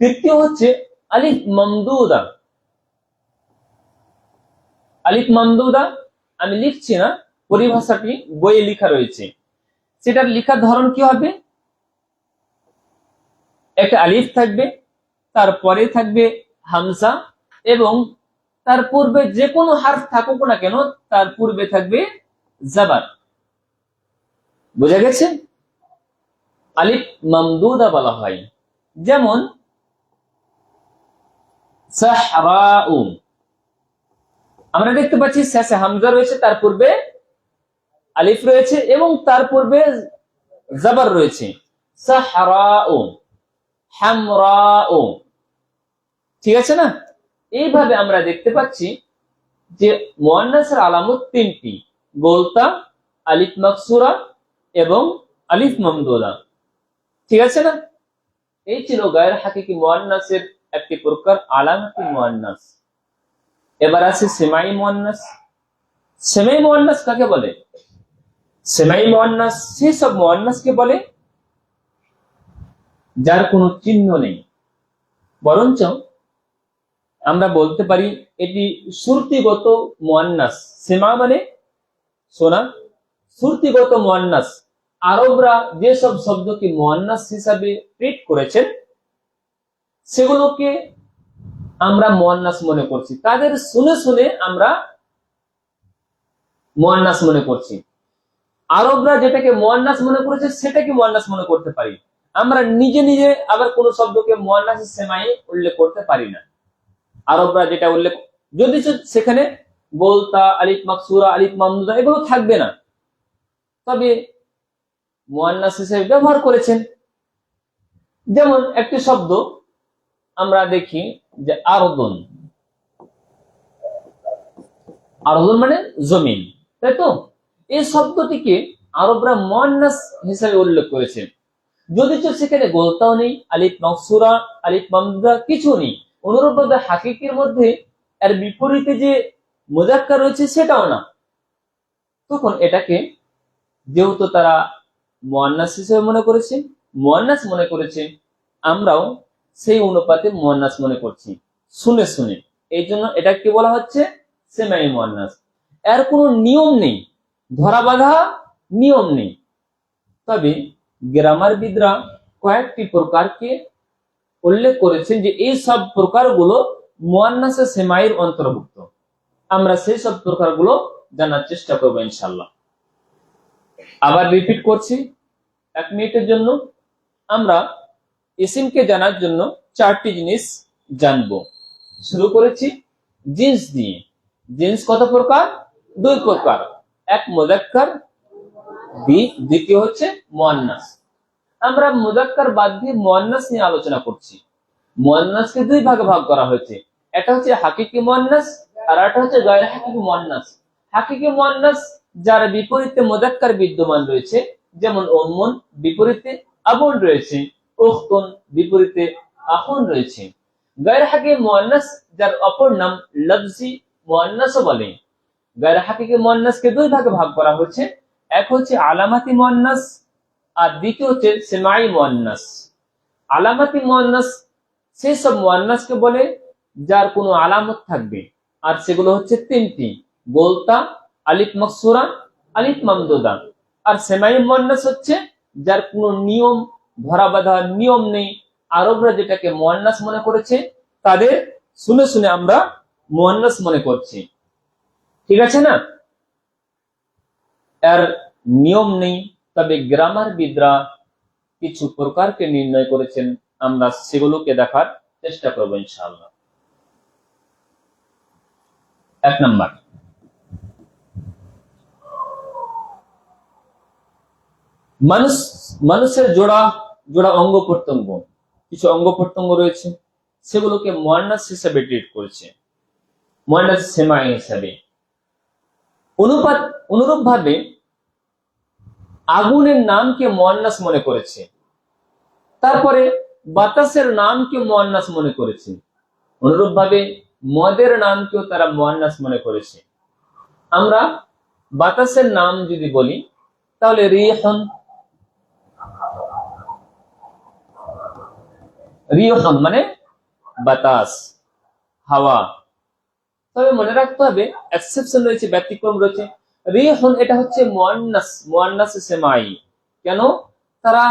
A: তৃতীয় হচ্ছে আলিফ মামদুদা। আলিফ মামদুদা আমি লিখছি না, পরিভাষাটি বইয়ে লেখা রয়েছে। সেটার লেখার ধরন কি হবে? একটা আলিফ থাকবে, তারপরে থাকবে হামজা, এবং তার পূর্বে যে কোনো হারফ থাকুক না কেন তার পূর্বে থাকবে জাবার। বোঝা গেছে? আলিফ মামদুদা বলা হয়। যেমন সাহরাউ, আমরা দেখতে পাচ্ছি শেষে হামজা রয়েছে, তার পূর্বে আলিফ রয়েছে এবং তার পূর্বে জাবার রয়েছে। সাহরাউ, হামরাউ, ঠিক আছে না? এইভাবে আমরা দেখতে পাচ্ছি যে মুয়ান্নাসের আলামত তিনটি, গোলতা, আলিফ মাকসুরা এবং আলিফ মামদুদা, ঠিক আছে না? এই ছিল গায়ের হাকিকি মুয়ান্নাসের একটি প্রকার, আলামতি মুয়ান্নাস। এবার আছে সেমাই মুয়ান্নাস। সেমাই মুয়ান্নাস কাকে বলে? সেমাই মুয়ান্নাস সেই সব মুয়ান্নাসকে বলে যার কোনো চিহ্ন নেই, বরঞ্চ আমরা বলতে পারি এটি শ্রুতিগত মুয়ান্নাস। সেমা মানে শোনা, শ্রুতিগত মুয়ান্নাস। আরবরা যেসব শব্দকে মুয়ান্নাস হিসাবে ট্রিট করেছেন সেগুলোকে আমরা মুয়ান্নাস মনে করছি, তাদের শুনে শুনে আমরা মুয়ান্নাস মনে করছি। আরবরা যেটাকে মুয়ান্নাস মনে করেছে সেটাকে মুয়ান্নাস মনে করতে পারি। আমরা নিজে নিজে আবার কোন শব্দকে মুয়ান্নাস সেমাই উল্লেখ করতে পারি না। আরবরা যেটা উল্লেখ, যদি সেখানে গোলতা, আলিফ মাকসুরা, আলিফ মামদুদা এগুলো থাকবে না, তবে মুয়ান্নাস হিসেবে ব্যবহার করেছেন। যেমন একটি শব্দ আমরা দেখি যে আরদুন, আরদুন মানে জমিন, তাই তো? এই শব্দটিকে আরবরা মুয়ান্নাস হিসেবে উল্লেখ করেছে, যদিচ সেখানে গোলতাও নেই, আলিফ মাকসুরা, আলিফ মামদুদা কিছু নেই। অনুরূপভাবে হাকিকির মধ্যে এর বিপরীতে যে মুযাক্কার রয়েছে সেটাও না। তখন এটাকে যেহেতু তারা মুয়ান্নাস হিসেবে মনে করেছে, মুয়ান্নাস মনে করেছে, আমরাও সেই অনুপাতে মুয়ান্নাস মনে করছি শুনে শুনে। এই জন্য এটাকে বলা হচ্ছে সেমাই মুয়ান্নাস। এর কোনো নিয়ম নেই, ধরা বাঁধা নিয়ম নেই। তবে গ্রামারবিদরা কয়েকটি প্রকারকে উল্লেখ করেছেন যে এই সব প্রকারগুলো মুয়ান্নাসে সেমাইয়ের অন্তর্ভুক্ত। আমরা সেই সব প্রকারগুলো জানার চেষ্টা করবো ইনশাআল্লাহ। আবার রিপিট করছি 1 মিনিটের জন্য। আমরা ইসিমকে জানার জন্য 4টি জিনিস জানবো। শুরু করেছি জিন্স দিয়ে। জিন্স কত প্রকার? 2 প্রকার, এক মুযাক্কার, দ্বিতীয় হচ্ছে মুয়ান্নাস। আমরা মুযাক্কার বাদ দিয়ে মুয়ান্নাস নিয়ে আলোচনা করছি। মুয়ান্নাসকে 2 ভাগে ভাগ করা হয়েছে, এটা হচ্ছে হাকিকি মুয়ান্নাস আর এটা হচ্ছে গায়র হাকিকি মুয়ান্নাস। হাকিকি মুয়ান্নাস যার বিপরীতে মুযাক্কার বিদ্যমান রয়েছে, যেমন উম্মুন বিপরীতে আবুন রয়েছে, উখতুন বিপরীতে আখুন রয়েছে। গায়র হাকিকি মুয়ান্নাস যার অপর নাম লফজি মুয়ান্নাসও বলে। গায়র হাকিকি মুয়ান্নাসকে দুই ভাগে ভাগ করা হয়েছে, এক হচ্ছে আলামাতি মুয়ান্নাস আর দ্বিতীয় হচ্ছে সেমাই মুয়ান্নাস। আলামাতি মুয়ান্নাস সেই সব মুয়ান্নাসকে বলে যার কোনো আলামত থাকবে, আর সেগুলো হচ্ছে তিনটি: গোলতা, আলিফ মাকসুরা, আলিফ মামদুদা। আর সেমাই মুয়ান্নাস হচ্ছে যার কোনো নিয়ম, ধরা বাঁধা নিয়ম নেই, আরবরা যেটাকে মুয়ান্নাস মনে করেছে তাদের শুনে শুনে আমরা মুয়ান্নাস মনে করছি, ঠিক আছে না? এর নিয়ম নেই, তবে গ্রামারবিদরা কিছু প্রকারকে নির্ণয় করেছেন, আমরা সেগুলোকে দেখার চেষ্টা করবো ইনশাআল্লাহ। 1 নাম্বার, মানুষের জোড়া জোড়া অঙ্গ প্রত্যঙ্গ, কিছু অঙ্গ প্রত্যঙ্গ রয়েছে, সেগুলোকে মুয়ান্নাস হিসেবে ট্রিট করেছে, মুয়ান্নাস সেমাই হিসেবে। অনুরূপ ভাবে আগুনের নামকে মুয়ান্নাস মনে করেছে, তারপরে বাতাসের নামকে মুয়ান্নাস মনে করেছে, অনুরূপ ভাবে মদের নামকেও তারা মুয়ান্নাস মনে করেছে। আমরা বাতাসের নাম যদি বলি তাহলে রিহন, রিহন মানে বাতাস, হাওয়া। তবে মনে রাখতে হবে এক্সেপশন রয়েছে, ব্যতিক্রম রয়েছে। রিহন এটা হচ্ছে মুয়ান্নাস, মুয়ান্নাস সেমাই। কেন? তারা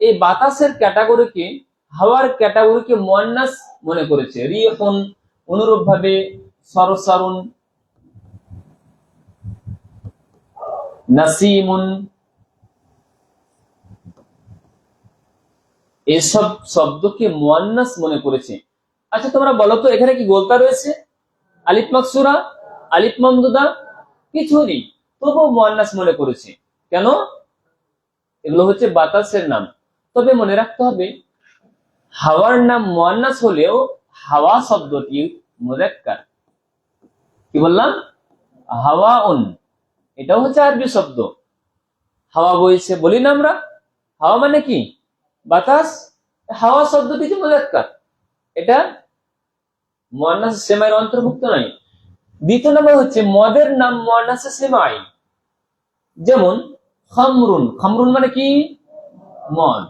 A: এই বাতাসের ক্যাটাগরিকে, হাওয়ার ক্যাটাগরিকে মুয়ান্নাস মনে করেছে। রিহন, অনুরূপ ভাবে সরসরুন, নাসিমুন, এসব শব্দকে মুয়ান্নাস মনে করেছে। আচ্ছা তোমরা বলো তো, এখানে কি গোলতা রয়েছে, আলিফ মাকসুরা, আলিফ মামদুদা? কিছু নেই, তবুও মুয়ান্নাস মনে করেছে। কেন? এগুলো হচ্ছে বাতাসের নাম। তবে মনে রাখতে হবে হাওয়ার নাম মুয়ান্নাস হলেও হাওয়া শব্দটি মুযাক্কার। কি বললাম? হাওয়াউন, এটাও হচ্ছে আরবি শব্দ। হাওয়া বইছে বলি না আমরা, হাওয়া মানে কি? বাতাস। হাওয়া শব্দটি যে মুযাক্কার, এটা মুয়ান্নাস সেমাইয়ের অন্তর্ভুক্ত নয়। দ্বিতীয় নম্বর হচ্ছে মদের নাম মুয়ান্নাস সেমাই, যেমন খামরুন। খামরুন মানে কি? মদ,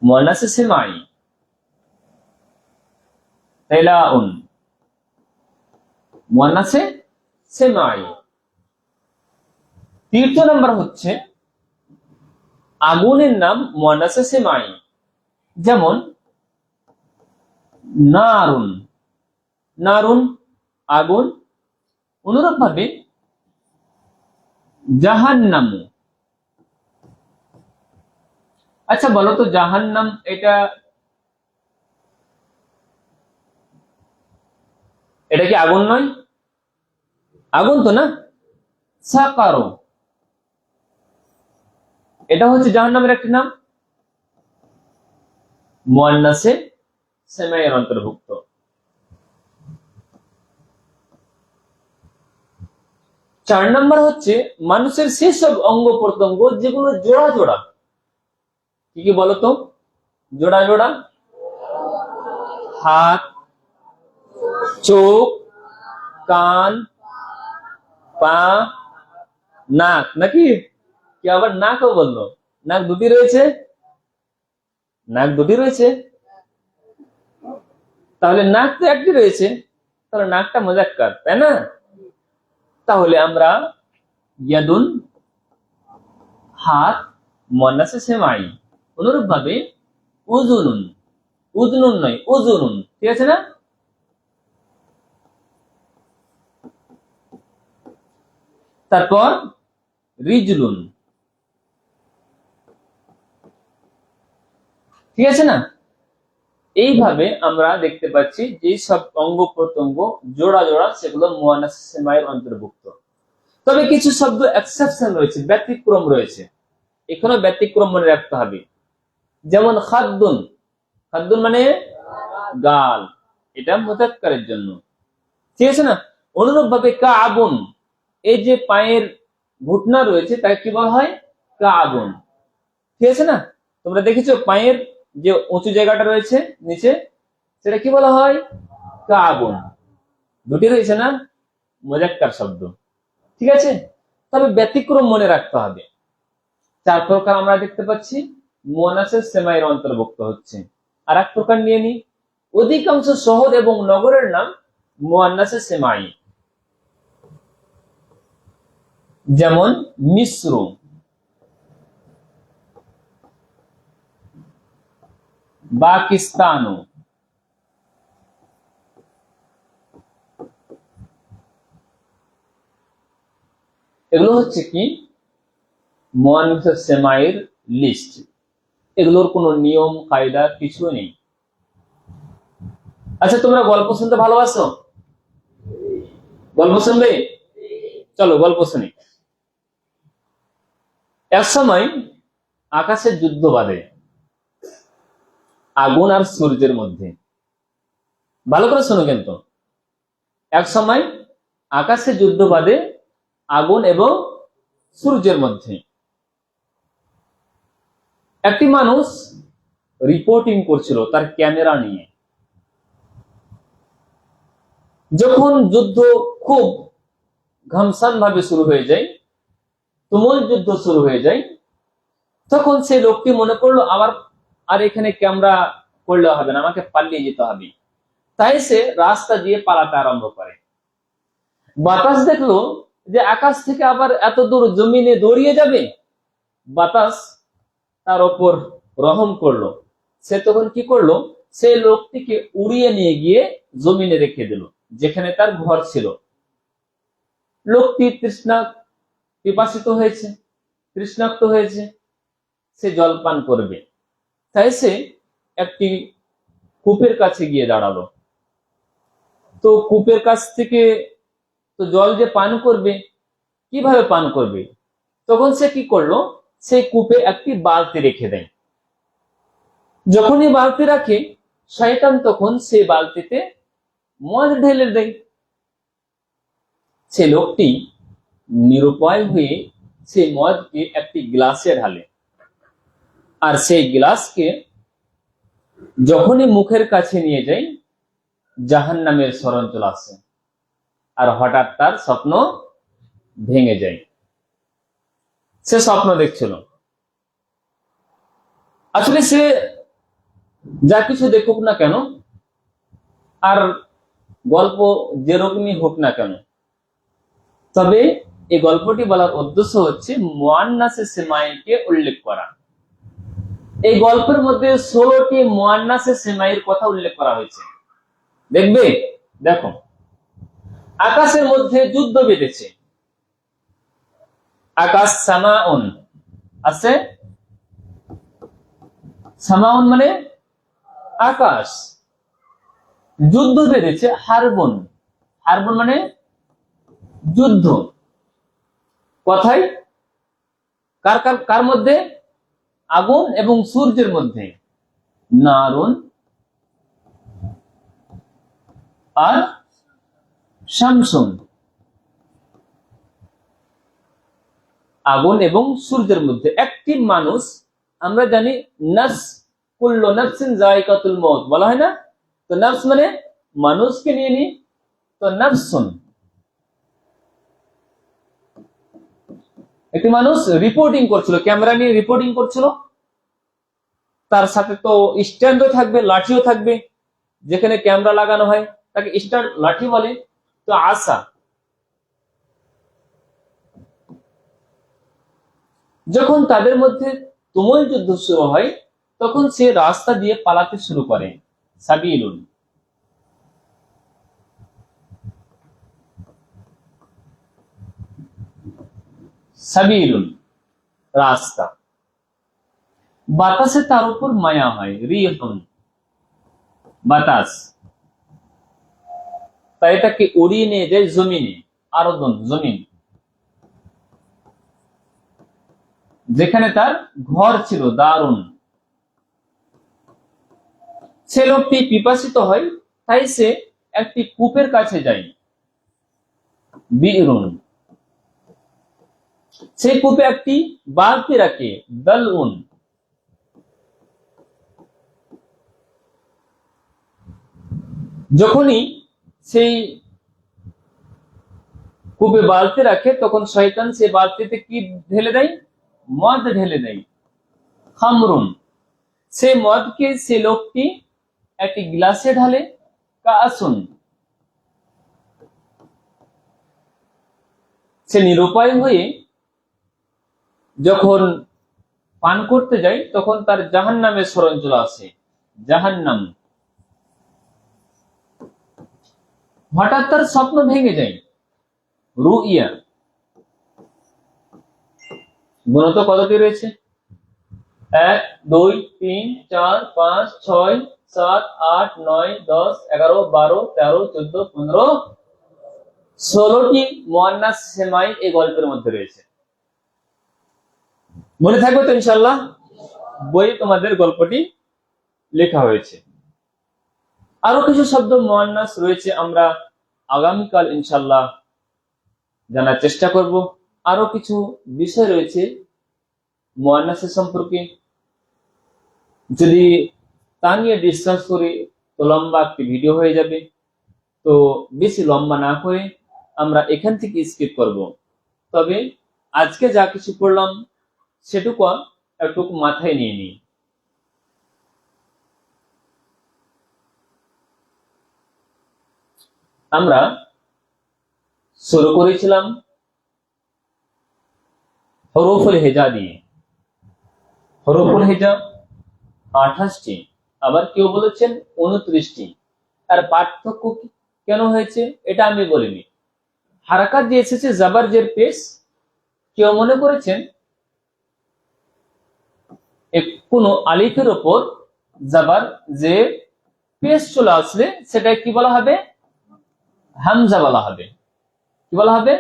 A: মুয়ান্নাস সেমাই। তেলাউন, মুয়ান্নাস সেমাই। তৃতীয় নম্বর হচ্ছে আগুনের নাম মুয়ান্নাস সেমাই, যেমন নারুন, নারুন আগুন। অনুরূপ ভাবে জাহান্নাম। আচ্ছা বলো তো, জাহান্নাম এটা কি আগুন নয়? আগুন তো না। সাকারো, এটা হচ্ছে জাহান্নামের একটি নাম, মুয়ান্নাসে সেমাইয়ের অন্তর্ভুক্ত। চার নম্বর হচ্ছে মানুষের সেসব অঙ্গ প্রত্যঙ্গ যেগুলো জোড়া জোড়া। কি কি বলতো? জোড়া জোড়া। হাত, চোখ, কান, পা, নাক। নাকি কি আবার নাকও বললো? নাক দুটি রয়েছে, নাক দুটি রয়েছে, তাহলে নাক তো একটি রয়েছে, তাহলে নাকটা মুযাক্কার, তাই না? তাহলে আমরা ইয়াদুন, হাত, মুয়ান্নাসে সেমাই। অনুরূপ ভাবে উযুনুন, উযনুন নয় উযুনুন, ঠিক আছে না? তারপর রিজলুন, ঠিক আছে না? এইভাবে আমরা দেখতে পাচ্ছি যে সব অঙ্গ প্রত্যঙ্গ জোড়া জোড়া সেগুলো মুয়ান্নাস সেমাইয়ের অন্তর্ভুক্ত। তবে কিছু শব্দ এক্সেপশন রয়েছে, ব্যতিক্রম রয়েছে, এখানে ব্যতিক্রম মনে রাখতে হবে। যেমন খাদ্দুন, খাদ্দুন মানে গাল, এটা মুযাক্কারের জন্য, ঠিক আছে না? অনুরূপ ভাবে কাআবুন, এই যে পায়ের ঘুটনা রয়েছে তাকে কি বলা হয়? কাআবুন, ঠিক আছে না? তোমরা দেখেছো পায়ের যে উঁচু জায়গাটা রয়েছে নিচে, সেটা কি বলা হয়? কাবুন। দুটি রয়েছে না, মুজাক্কার শব্দ, ঠিক আছে। তবে ব্যতিক্রম মনে রাখতে হবে, 4 প্রকার আমরা দেখতে পাচ্ছি মুয়ান্নাসে সেমাইয়ের অন্তর্ভুক্ত হচ্ছে। আর এক প্রকার নিয়ে নি, অধিকাংশ শহর এবং নগরের নাম মুয়ান্নাসে সেমাই, যেমন মিশ্র, পাকিস্তান, এগুলো হচ্ছে কি মুয়ান্নাসে সেমাইয়ের লিস্ট। এগুলোর কোনো নিয়ম কায়দা কিছু নেই। আচ্ছা, তোমরা গল্প শুনতে ভালোবাসো? গল্প শুনবে? চলো গল্প শুনি। এক সময় আকাশের যুদ্ধ বাঁধে আগুন আর সূর্যের মধ্যে। ভালো করে শোনো কিন্তু। এক সময় আকাশে যুদ্ধ বাঁধে আগুন এবং সূর্যের মধ্যে। একটি মানুষ রিপোর্টিং করছিল তার ক্যামেরা নিয়ে। যখন যুদ্ধ খুব ঘমসান ভাবে শুরু হয়ে যায়, তুমুল যুদ্ধ শুরু হয়ে যায়, তখন সেই লোকটি মনে করলো আর এখানে ক্যামেরা করলে হবে না, আমাকে পালিয়ে যেতে হবে। তাই সে রাস্তা দিয়ে পালাতে আরম্ভ করে। বাতাস দেখলো যে আকাশ থেকে আবার এত দূর জমিনে দৌড়িয়ে যাবে, বাতাস তার ওপর রহম করলো। সে তখন কি করলো, সেই লোকটিকে উড়িয়ে নিয়ে গিয়ে জমিনে রেখে দিল, যেখানে তার ঘর ছিল। লোকটি পিপাসিত হয়েছে, তৃষ্ণাক্ত হয়েছে, সে জল পান করবে। তাই সে একটি কূপের কাছে গিয়ে দাঁড়ালো। তো কূপের কাছ থেকে তো জল যে পান করবে, কিভাবে পান করবে? তখন সে কি করলো, সেই কূপে একটি বালতি রেখে দেয়। যখনই বালতি রাখে, শয়তান তখন সেই বালতিতে মদ ঢেলে দেয়। সে লোকটি নিরুপায় হয়ে সেই মদকে একটি গ্লাসে ঢালে, আর সেই গ্লাসকে যখনই মুখের কাছে নিয়ে যায়, জাহান্নামের স্মরণ চলে আসে, আর হঠাৎ তার স্বপ্ন ভেঙে যায়। সে স্বপ্ন দেখছিল। আসলে সে যা কিছু দেখুক না কেন, আর গল্প যেরকমই হোক না কেন, তবে এই গল্পটি বলার উদ্দেশ্য হচ্ছে মুয়ান্নাসে সেমাইকে উল্লেখ করা। এই গল্পের মধ্যে 16টি মুয়ান্নাসে সেমাইয়ের কথা উল্লেখ করা হয়েছে। দেখবে, দেখো, আকাশের মধ্যে যুদ্ধ বেঁধেছে। আকাশ সামাউন আছে, সামাউন মানে আকাশ। যুদ্ধ বেঁধেছে হারবন, হারবন মানে যুদ্ধ। কথাই কার কার কার মধ্যে? আগুন এবং সূর্যের মধ্যে। নারুন আর শামসুন, আগুন এবং সূর্যের মধ্যে। একটি মানুষ, আমরা জানি নফস, কুল্লু নফসিন যায়কাতুল মউত বলা হয় না? তো নফস মানে মানুষকে নিয়ে নি, তো নফসুন। একটি মানুষ রিপোর্টিং করছিল, ক্যামেরা নিয়ে রিপোর্টিং করছিল। তার সাথে তো স্ট্যান্ডও থাকবে, লাঠিও থাকবে। যেখানে ক্যামেরা লাগানো হয় তাকে স্ট্যান্ড লাঠি বলে। তো আসা, যখন তাদের মধ্যে তুমুল যুদ্ধ শুরু হয়, তখন সে রাস্তা দিয়ে পালাতে শুরু করে। সাবিলুন, সাবিলুন রাস্তা। বাতাসে তার উপর মায়া হয়, রিহুন বাতাস, তাই তাকে উড়িয়ে নিয়ে যায় জমিনে, আরদুন জমিন, যেখানে তার ঘর ছিল, দারুন। সে লোকটি পিপাসিত হয়, তাই সে একটি কূপের কাছে যায়, বিরুন। সেই কূপে একটি বালতি রাখে, দালউন। যখনই সেই কূপে বালতি রাখে তখন শয়তান সেই বালতিতে কি ঢেলে দেয়? মদ ঢেলে দেয়, খামরুন। সেই মদকে সে লোকটি একটি গ্লাসে ঢালে, কাসুন। সে নিরুপায় হয়ে যখন পান করতে যায় তখন তার জাহান্নামের স্মরণ চলে আসে, জাহান্নাম। হঠাৎ তার স্বপ্ন ভেঙে যায়, রুইয়া। গুণত কতটি রয়েছে? 1 2 3 4 5 6 7 8 9 10 11 12 13 14 15 16টি মুয়ান্নাস সেমাই এই গল্পের মধ্যে রয়েছে। মনে থাকবে তো ইনশাআল্লাহ? বইয়ে তোমাদের গল্পটি লেখা হয়েছে। আরো কিছু শব্দ মুয়ান্নাস রয়েছে, আমরা আগামীকাল ইনশাআল্লাহ জানার চেষ্টা করব। আরো কিছু বিষয় রয়েছে মুয়ান্নাসের সম্পর্কে, যদি তা নিয়ে ডিসকাস করি তো লম্বা একটি ভিডিও হয়ে যাবে। তো বেশি লম্বা না করে আমরা এখান থেকে স্কিপ করব। তবে আজকে যা কিছু পড়লাম সেটুকু একটু মাথায় নিয়ে নিই। আমরা শুরু করেছিলাম হরফুল হেজা দিয়ে। হরফুল হেজা 28টি, আবার কেউ বলেছেন 29টি। আর পার্থক্য কেন হয়েছে এটা আমি বলিনি। হারাকাত যে এসেছে জাবার জের পেশ, কেউ মনে করেছেন কোনো আলিফের ওপর জাবার যে পেশ চলে আসলে সেটা কি বলা হবে? হামজা বলা হবে। কি বলা হবে?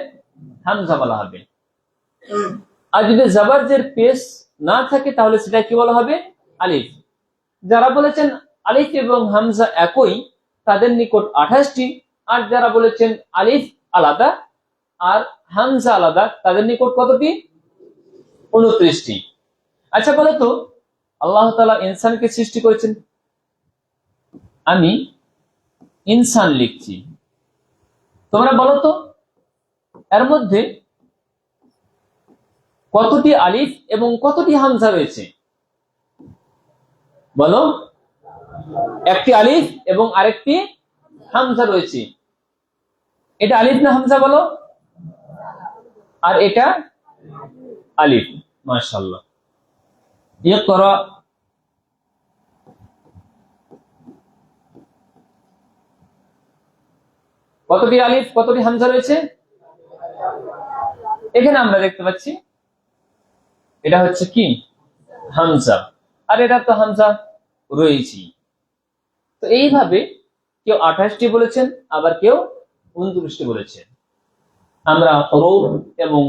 A: হামজা বলা হবে। আর যদি জাবার জের পেশ না থাকে তাহলে সেটা কি বলা হবে? আলিফ। যারা বলেছেন আলিফ এবং হামজা একই তাদের নিকট 28টি, আর যারা বলেছেন আলিফ আলাদা আর হামজা আলাদা তাদের নিকট কতটি? 29টি। আচ্ছা বলো তো, আল্লাহ তাআলা ইনসানকে সৃষ্টি করেছেন। আমি ইনসান লিখছি, তোমরা বলো তো এর মধ্যে কতটি আলিফ এবং কতটি হামজা রয়েছে? বলো। একটি আলিফ এবং আরেকটি হামজা রয়েছে। এটা আলিফ না হামজা বলো? আর এটা আলিফ। মাশাআল্লাহ। ইকরা। কতটি আলিফ কতটি হামজা রয়েছে? এখানে আমরা দেখতে পাচ্ছি এটা হচ্ছে কি? হামজা। আর এটা তো হামজা রয়েছে। তো এইভাবে কেউ 28টি বলেছেন, আবার কেউ 29টি বলেছেন। আমরা হরফ এবং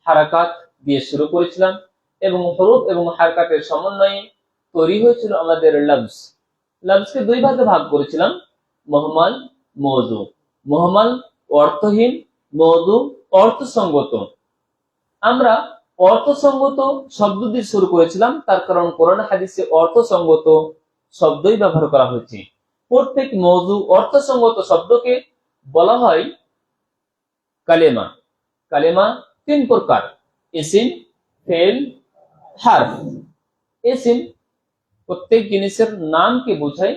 A: হারাকাত দিয়ে শুরু করেছিলাম এবং হরফ এবং হারাকাতের সমন্বয়ে তৈরি হয়েছিল আমাদের লফজ। লফজকে দুই ভাগে ভাগ করেছিলাম, মুহমাল, মওযু। মুহমাল অর্থহীন, মওযু অর্থসঙ্গত। আমরা অর্থসঙ্গত শব্দ দিয়ে শুরু করেছিলাম, তার কারণ কোরআন হাদিসে অর্থসঙ্গত শব্দই ব্যবহার করা হয়েছে। প্রত্যেক মওযু অর্থসঙ্গত শব্দকে বলা হয় কালেমা। কালেমা 3 প্রকার: ইসিম, ফেল, হারফ। ইসিম প্রত্যেক জিনিসের নামকে বোঝায়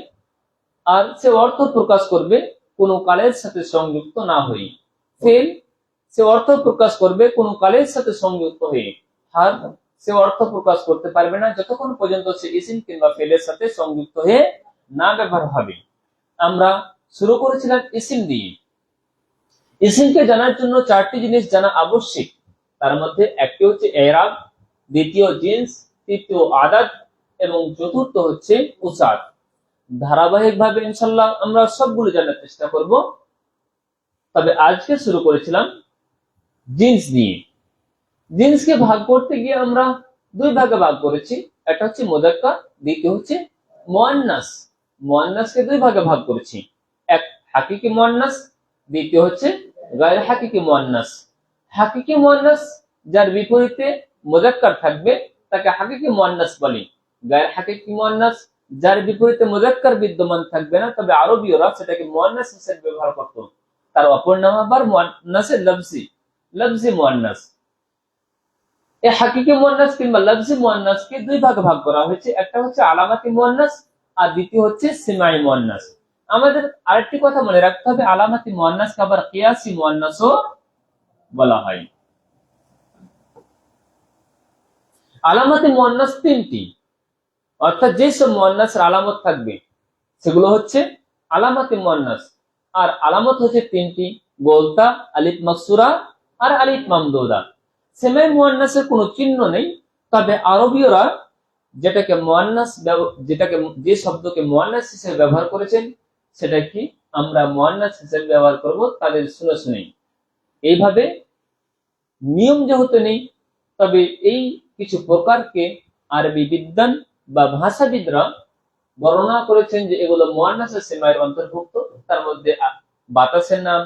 A: আর সে অর্থ প্রকাশ করবে কোনো কালের সাথে সংযুক্ত না হয়ে। ফেল সে অর্থ প্রকাশ করবে কোনো কালের সাথে সংযুক্ত হয়ে। হারফ সে অর্থ প্রকাশ করতে পারবে না যতক্ষণ পর্যন্ত সে ইসিম কিংবা ফেলের সাথে সংযুক্ত হয়ে না ব্যবহার হবে। আমরা শুরু করেছিলাম ইসিম দিয়ে। ইসিমকে জানার জন্য 4টি জিনিস জানা আবশ্যক। তার মধ্যে একটি হচ্ছে এরাব, দ্বিতীয় জিন্স, তৃতীয় আদাদ এবং চতুর্থ হচ্ছে উসাদ। ধারাবাহিকভাবে ইনশাআল্লাহ আমরা সবগুলো জানার চেষ্টা করব। তবে আজকে শুরু করেছিলাম জিন্স দিয়ে। জিন্সকে ভাগ করতে গিয়ে আমরা দুই ভাগে ভাগ করেছি, একটা হচ্ছে মুযাক্কার, দ্বিতীয় হচ্ছে মুয়ান্নাস। মুয়ান্নাসকে দুই ভাগে ভাগ করেছি, এক হাকিকি মুয়ান্নাস, দ্বিতীয় হচ্ছে গায়র হাকিকি মুয়ান্নাস। হাকিকি মুয়ান্নাস যার বিপরীতে মুযাক্কার থাকবে তাকে হাকিকি মুয়ান্নাস বলে। গায়র হাকিকি মুয়ান্নাস যার বিপরীতে মুজাক্কার বিদ্যমান থাকবে না, তবে আরবীয়রা সেটাকে মুয়ান্নাস হিসেবে ব্যবহার করত। তার অপর নাম আবার মুয়ান্নাসে লফজি, লফজি মুয়ান্নাস। এই হাকিকি মুয়ান্নাস কিংবা লফজি মুয়ান্নাসকে দুই ভাগে ভাগ করা হয়েছে। একটা হচ্ছে আলামাতি মুয়ান্নাস আর দ্বিতীয় হচ্ছে সিমাই মুয়ান্নাস। আমাদের আরেকটি কথা মনে রাখতে হবে, আলামাতি মুয়ান্নাসকে আবার কিয়াসি মুয়ান্নাসও বলা হয়। আলামাতি মুয়ান্নাস তিনটি, অর্থাৎ যেসব মুয়ান্নাসের আলামত থাকবে সেগুলো হচ্ছে আলামাতি মুয়ান্নাস। আর আলামত হচ্ছে তিনটি, গোলতা, আলিফ মাকসুরা আর আলিফ মামদুদা। সেমাই মুয়ান্নাসের কোনো চিহ্ন নেই, তবে আরবীয়রা যেটাকে মুয়ান্নাস, যেটাকে যে শব্দকে মুয়ান্নাস হিসেবে ব্যবহার করেছেন সেটা কি আমরা মুয়ান্নাস হিসেবে ব্যবহার করব তাদের শুনে শুনেই। এইভাবে নিয়ম যেহেতু নেই, তবে এই কিছু প্রকারকে আরবি বিদ্বান বা ভাষাবিদরা বর্ণনা করেছেন যে এগুলো মুয়ান্নাসের সেমাইয়ের অন্তর্ভুক্ত। তার মধ্যে বাতাসের নাম,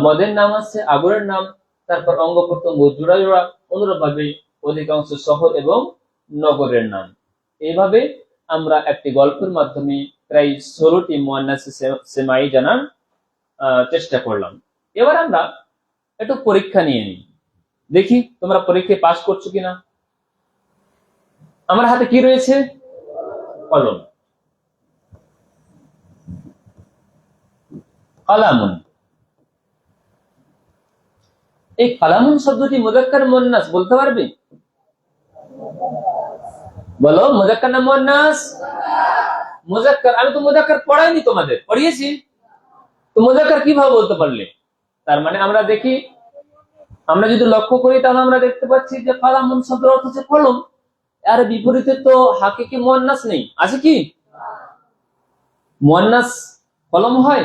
A: মদের নাম আছে, আগুনের নাম, তারপর অঙ্গ প্রত্যঙ্গ জোড়া জোড়া, অনুরূপভাবে অধিকাংশ শহর এবং নগরের নাম। এইভাবে আমরা একটি গল্পের মাধ্যমে প্রায় 16টি মুয়ান্নাসের সেমাই জানার চেষ্টা করলাম। এবার আমরা একটু পরীক্ষা নিয়ে নিই, দেখি তোমরা পরীক্ষায় পাস করছো কিনা। আমার হাতে কি রয়েছে? কলম, কালামুন। এই কালামুন শব্দটি মুযাক্কার মুয়ান্নাস বলতে পারবে? বলো, মুযাক্কার না মুয়ান্নাস? মুযাক্কার। আমি তো মুযাক্কার পড়াইনি, তোমাদের পড়িয়েছি তো মুযাক্কার কিভাবে বলতে পারলে? তার মানে আমরা দেখি, আমরা যদি লক্ষ্য করি তাহলে আমরা দেখতে পাচ্ছি যে কালামুন শব্দের অর্থ হচ্ছে কলম। আর বিপরীতে তো হাকিকি মুয়ান্নাস নেই, আছে কি? মুয়ান্নাস কলম হয়,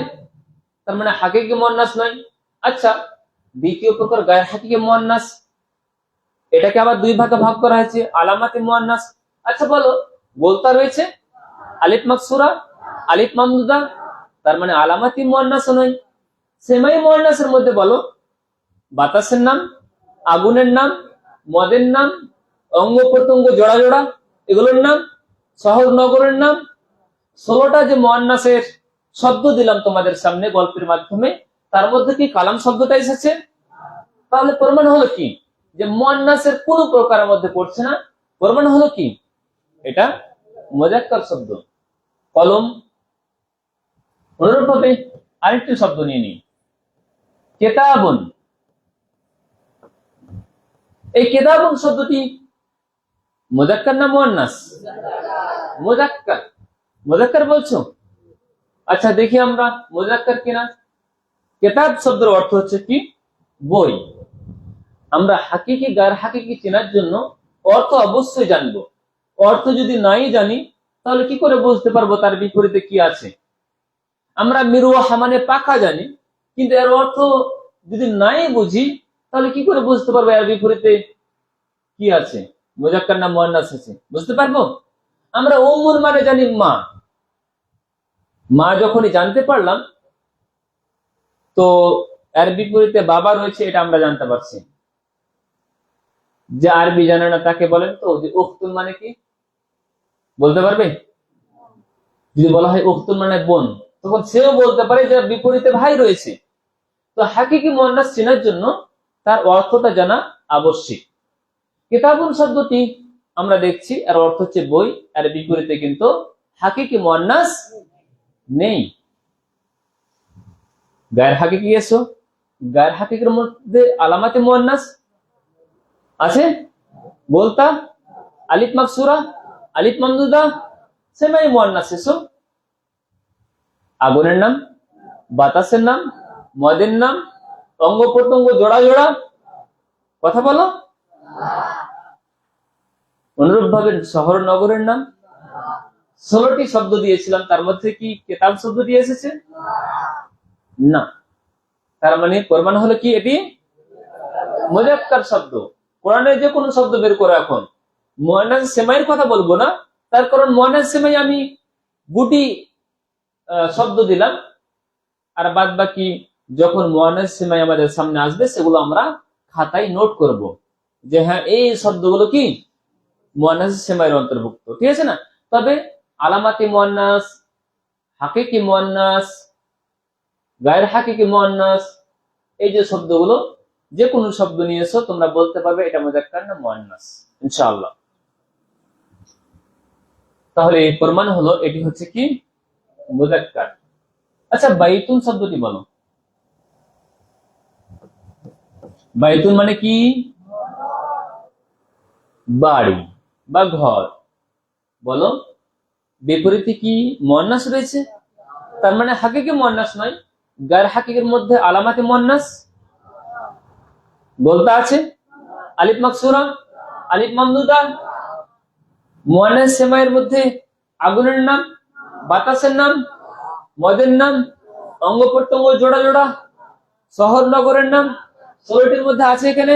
A: তার মানে হাকিকি মুয়ান্নাস নয়। আচ্ছা, দ্বিতীয় প্রকার গায়র হাকিকি মুয়ান্নাস, এটাকে আবার দুই ভাগে ভাগ করা হয়েছে, আলামাতি মুয়ান্নাস। আচ্ছা বলো, গোলতা রয়েছে, আলিফ মাকসুরা, আলিফ মামদুদা, তার মানে আলামাতি মুয়ান্নাস নয়। সেমাই মুয়ান্নাসের মধ্যে বলো, বাতাসের নাম, আগুনের নাম, মদের নাম, অঙ্গ প্রত্যঙ্গ জোড়া জোড়া এগুলোর নাম, শহর নগরের নাম। 16টা যে মুয়ান্নাসের শব্দ দিলাম তোমাদের সামনে গল্পের মাধ্যমে, তার মধ্যে কি কালাম শব্দটা এসেছে? তাহলে প্রমাণ হলো কি যে মুয়ান্নাসের কোন প্রকারের মধ্যে পড়ছে না। প্রমাণ হলো কি এটা মুযাক্কার শব্দ, কলম। অনুরূপভাবে আরেকটি শব্দ নিয়ে নিই, কিতাবুন। এই কিতাবুন শব্দটি মুযাক্কার না মুয়ান্নাস? মুযাক্কার। মুযাক্কার বলছো? আচ্ছা দেখি আমরা মুযাক্কার কিনা। কিতাব শব্দের অর্থ হচ্ছে কি? বই। আমরা হাকিকি গায়র হাকিকি চেনার জন্য অর্থ অবশ্যই জানবো। অর্থ যদি নাই জানি তাহলে কি করে বুঝতে পারবো তার বিপরীতে কি আছে? আমরা মিরওয়াহা মানে পাখা জানি, কিন্তু এর অর্থ যদি নাই বুঝি তাহলে কি করে বুঝতে পারবো এর বিপরীতে কি আছে, মুযাক্কার না মুয়ান্নাস আছে? বুঝতে পারবো? আমরা উম্মুন মানে জানি মা। মা যখনই জানতে পারলাম, তো এর বিপরীতে বাবা রয়েছে এটা আমরা জানতে পারছি। যে আরবি জানে না তাকে বলেন তো যে উখতুন মানে কি, বলতে পারবে? যদি বলা হয় উখতুন মানে বোন, তখন সেও বলতে পারে যে বিপরীতে ভাই রয়েছে। তো হাকিকি মুয়ান্নাস চেনার জন্য তার অর্থটা জানা আবশ্যক। কিতাবুন শব্দটি আমরা দেখছি এর অর্থ হচ্ছে বই, এর বিপরীতে কিন্তু হাকিকি মুয়ান্নাস নেই। গায়র হাকিকি এসো, গায়র হাকিকির মধ্যে আলামাতে মুয়ান্নাস আছে, গোলতা, আলিফ মাকসুরা, আলিফ মামদুদা, সেমাই মুয়ান্নাস এসো, আগুনের নাম, বাতাসের নাম, মদের নাম, অঙ্গ প্রত্যঙ্গ জোড়া জোড়া, কথা বলো। অনুরূপভাবে শহর নগরের নাম। 16টি শব্দ দিয়েছিলাম, তার মধ্যে কি কিতাব শব্দটি এসেছে? না। তার মানে প্রমাণ হলো কি এটি মুযাক্কার শব্দ। কোরআনে যে কোনো শব্দ বের করো, এখন মুয়ান্নাস সেমাইয়ের কথা বলবো না, তার কারণ মুয়ান্নাস সেমাই আমি গুটি শব্দ দিলাম, আর বাদ বাকি যখন মুয়ান্নাস সেমাই আমাদের সামনে আসবে সেগুলো আমরা খাতায় নোট করব যে হ্যাঁ এই শব্দগুলো কি মুয়ান্নাস সেমাইয়ের অন্তর্ভুক্ত, ঠিক আছে না? তবে আলামাতে মুয়ান্নাস, হাকিকি মুয়ান্নাস, গায়র হাকিকি মুয়ান্নাস, এই যে শব্দগুলো, যে কোনো শব্দ নিয়েছো তোমরা বলতে পারবে এটা মুযাক্কার না মুয়ান্নাস ইনশাআল্লাহ। তাহলে প্রমাণ হলো এটি হচ্ছে কি মুযাক্কার। আচ্ছা, বাইতুন শব্দটি বলো। বাইতুন মানে কি? বাড়ি বা ঘর। বলো, বিপরীতে কি মুয়ান্নাস রয়েছে? তার মানে হাকিকি মুয়ান্নাস নয়, গায়র হাকিকির মধ্যে আলামাতে মুয়ান্নাস বলতে আছে, আলিফ মাকসুরা, আলিফ মামদুদা। মুয়ান্নাস সেমাইয়ের মধ্যে আগুনের নাম, বাতাসের নাম, মদের নাম, অঙ্গ প্রত্যঙ্গ জোড়া জোড়া, শহর নগরের নাম 16টির মধ্যে আছে এখানে।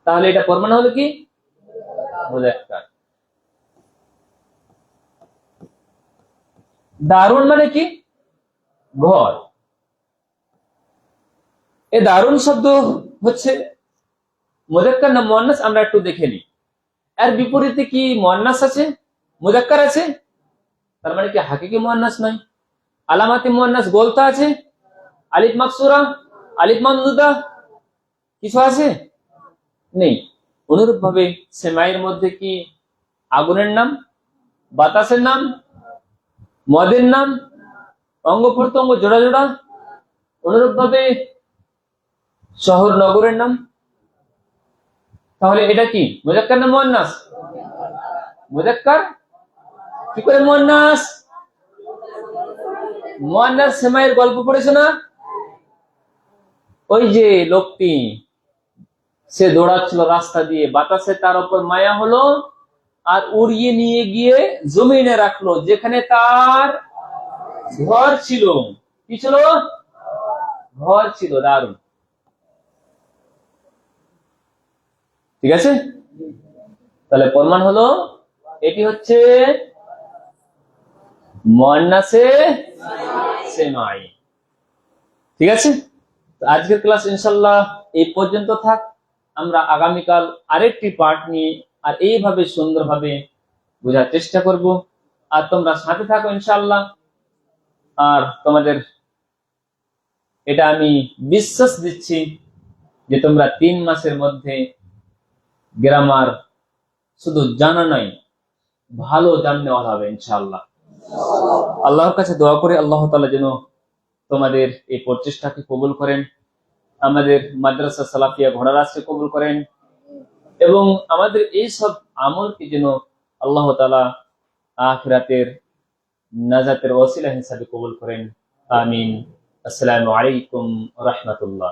A: তাহলে এটা প্রমাণ হলো কি মুযাক্কার। দারুন মানে কি? ঘর। এই দারুন শব্দ হচ্ছে মুযাক্কার না মুয়ান্নাস আমরা একটু দেখে নিই। এর বিপরীতে কি মুয়ান্নাস আছে, মুযাক্কার আছে? তার মানে কি হাকিকি মুয়ান্নাস নয়। আলামাতে মুয়ান্নাস বলতে আছে, আলিফ মাকসুরা, আলিফ মামদুদা, কিছু আছে? নেই। অনুরূপ ভাবে সেমাইয়ের মধ্যে কি আগুনের নাম, বাতাসের নাম, মদের নাম, অঙ্গ প্রত্যঙ্গ জোড়া জোড়া, অনুরূপ ভাবে শহর নগরের নাম। তাহলে এটা কি মুযাক্কার না মুয়ান্নাস? মুযাক্কার। কি করে মুয়ান্নাস? মুয়ান্নাস সেমাইয়ের গল্প পড়েছো না? ওই যে লোকটি, সে দৌড়াচ্ছিল রাস্তা দিয়ে, বাতাসে তার উপর মায়া হলো আর উড়িয়ে নিয়ে গিয়ে জমিনে রাখলো, যেখানে তার ঘর ছিল। কি ছিল? ঘর ছিল। দারুন, ঠিক আছে। তাহলে প্রমাণ হলো এটি হচ্ছে মুয়ান্নাসে সেমাই। ঠিক আছে, আজকের ক্লাস ইনশাআল্লাহ এই পর্যন্ত থাক। আমরা আগামীকাল আরেকটি পার্ট নিয়ে আর এইভাবে সুন্দরভাবে বোঝার চেষ্টা করব। আর তোমরা সাথে থাকো ইনশাআল্লাহ। আর তোমাদের এটা আমি বিশ্বাস দিচ্ছি যে তোমরা 3 মাসের মধ্যে গ্রামার শুধু জানা নয়, ভালো জাননেওয়ালা হবে ইনশাআল্লাহ। আল্লাহর কাছে দোয়া করে আল্লাহ তাআলা যেন তোমাদের এই প্রচেষ্টাকে কবুল করেন, আমাদের মাদ্রাসা সালাফিয়া ঘোড়ারাসকে কবুল করেন, এবং আমাদের এই সব আমলকে যেন আল্লাহ তাআলা আখিরাতের নাজাতের ওসিলা হিসাবে কবুল করেন। আমিন। আসসালামু আলাইকুম ওয়া রাহমাতুল্লাহ।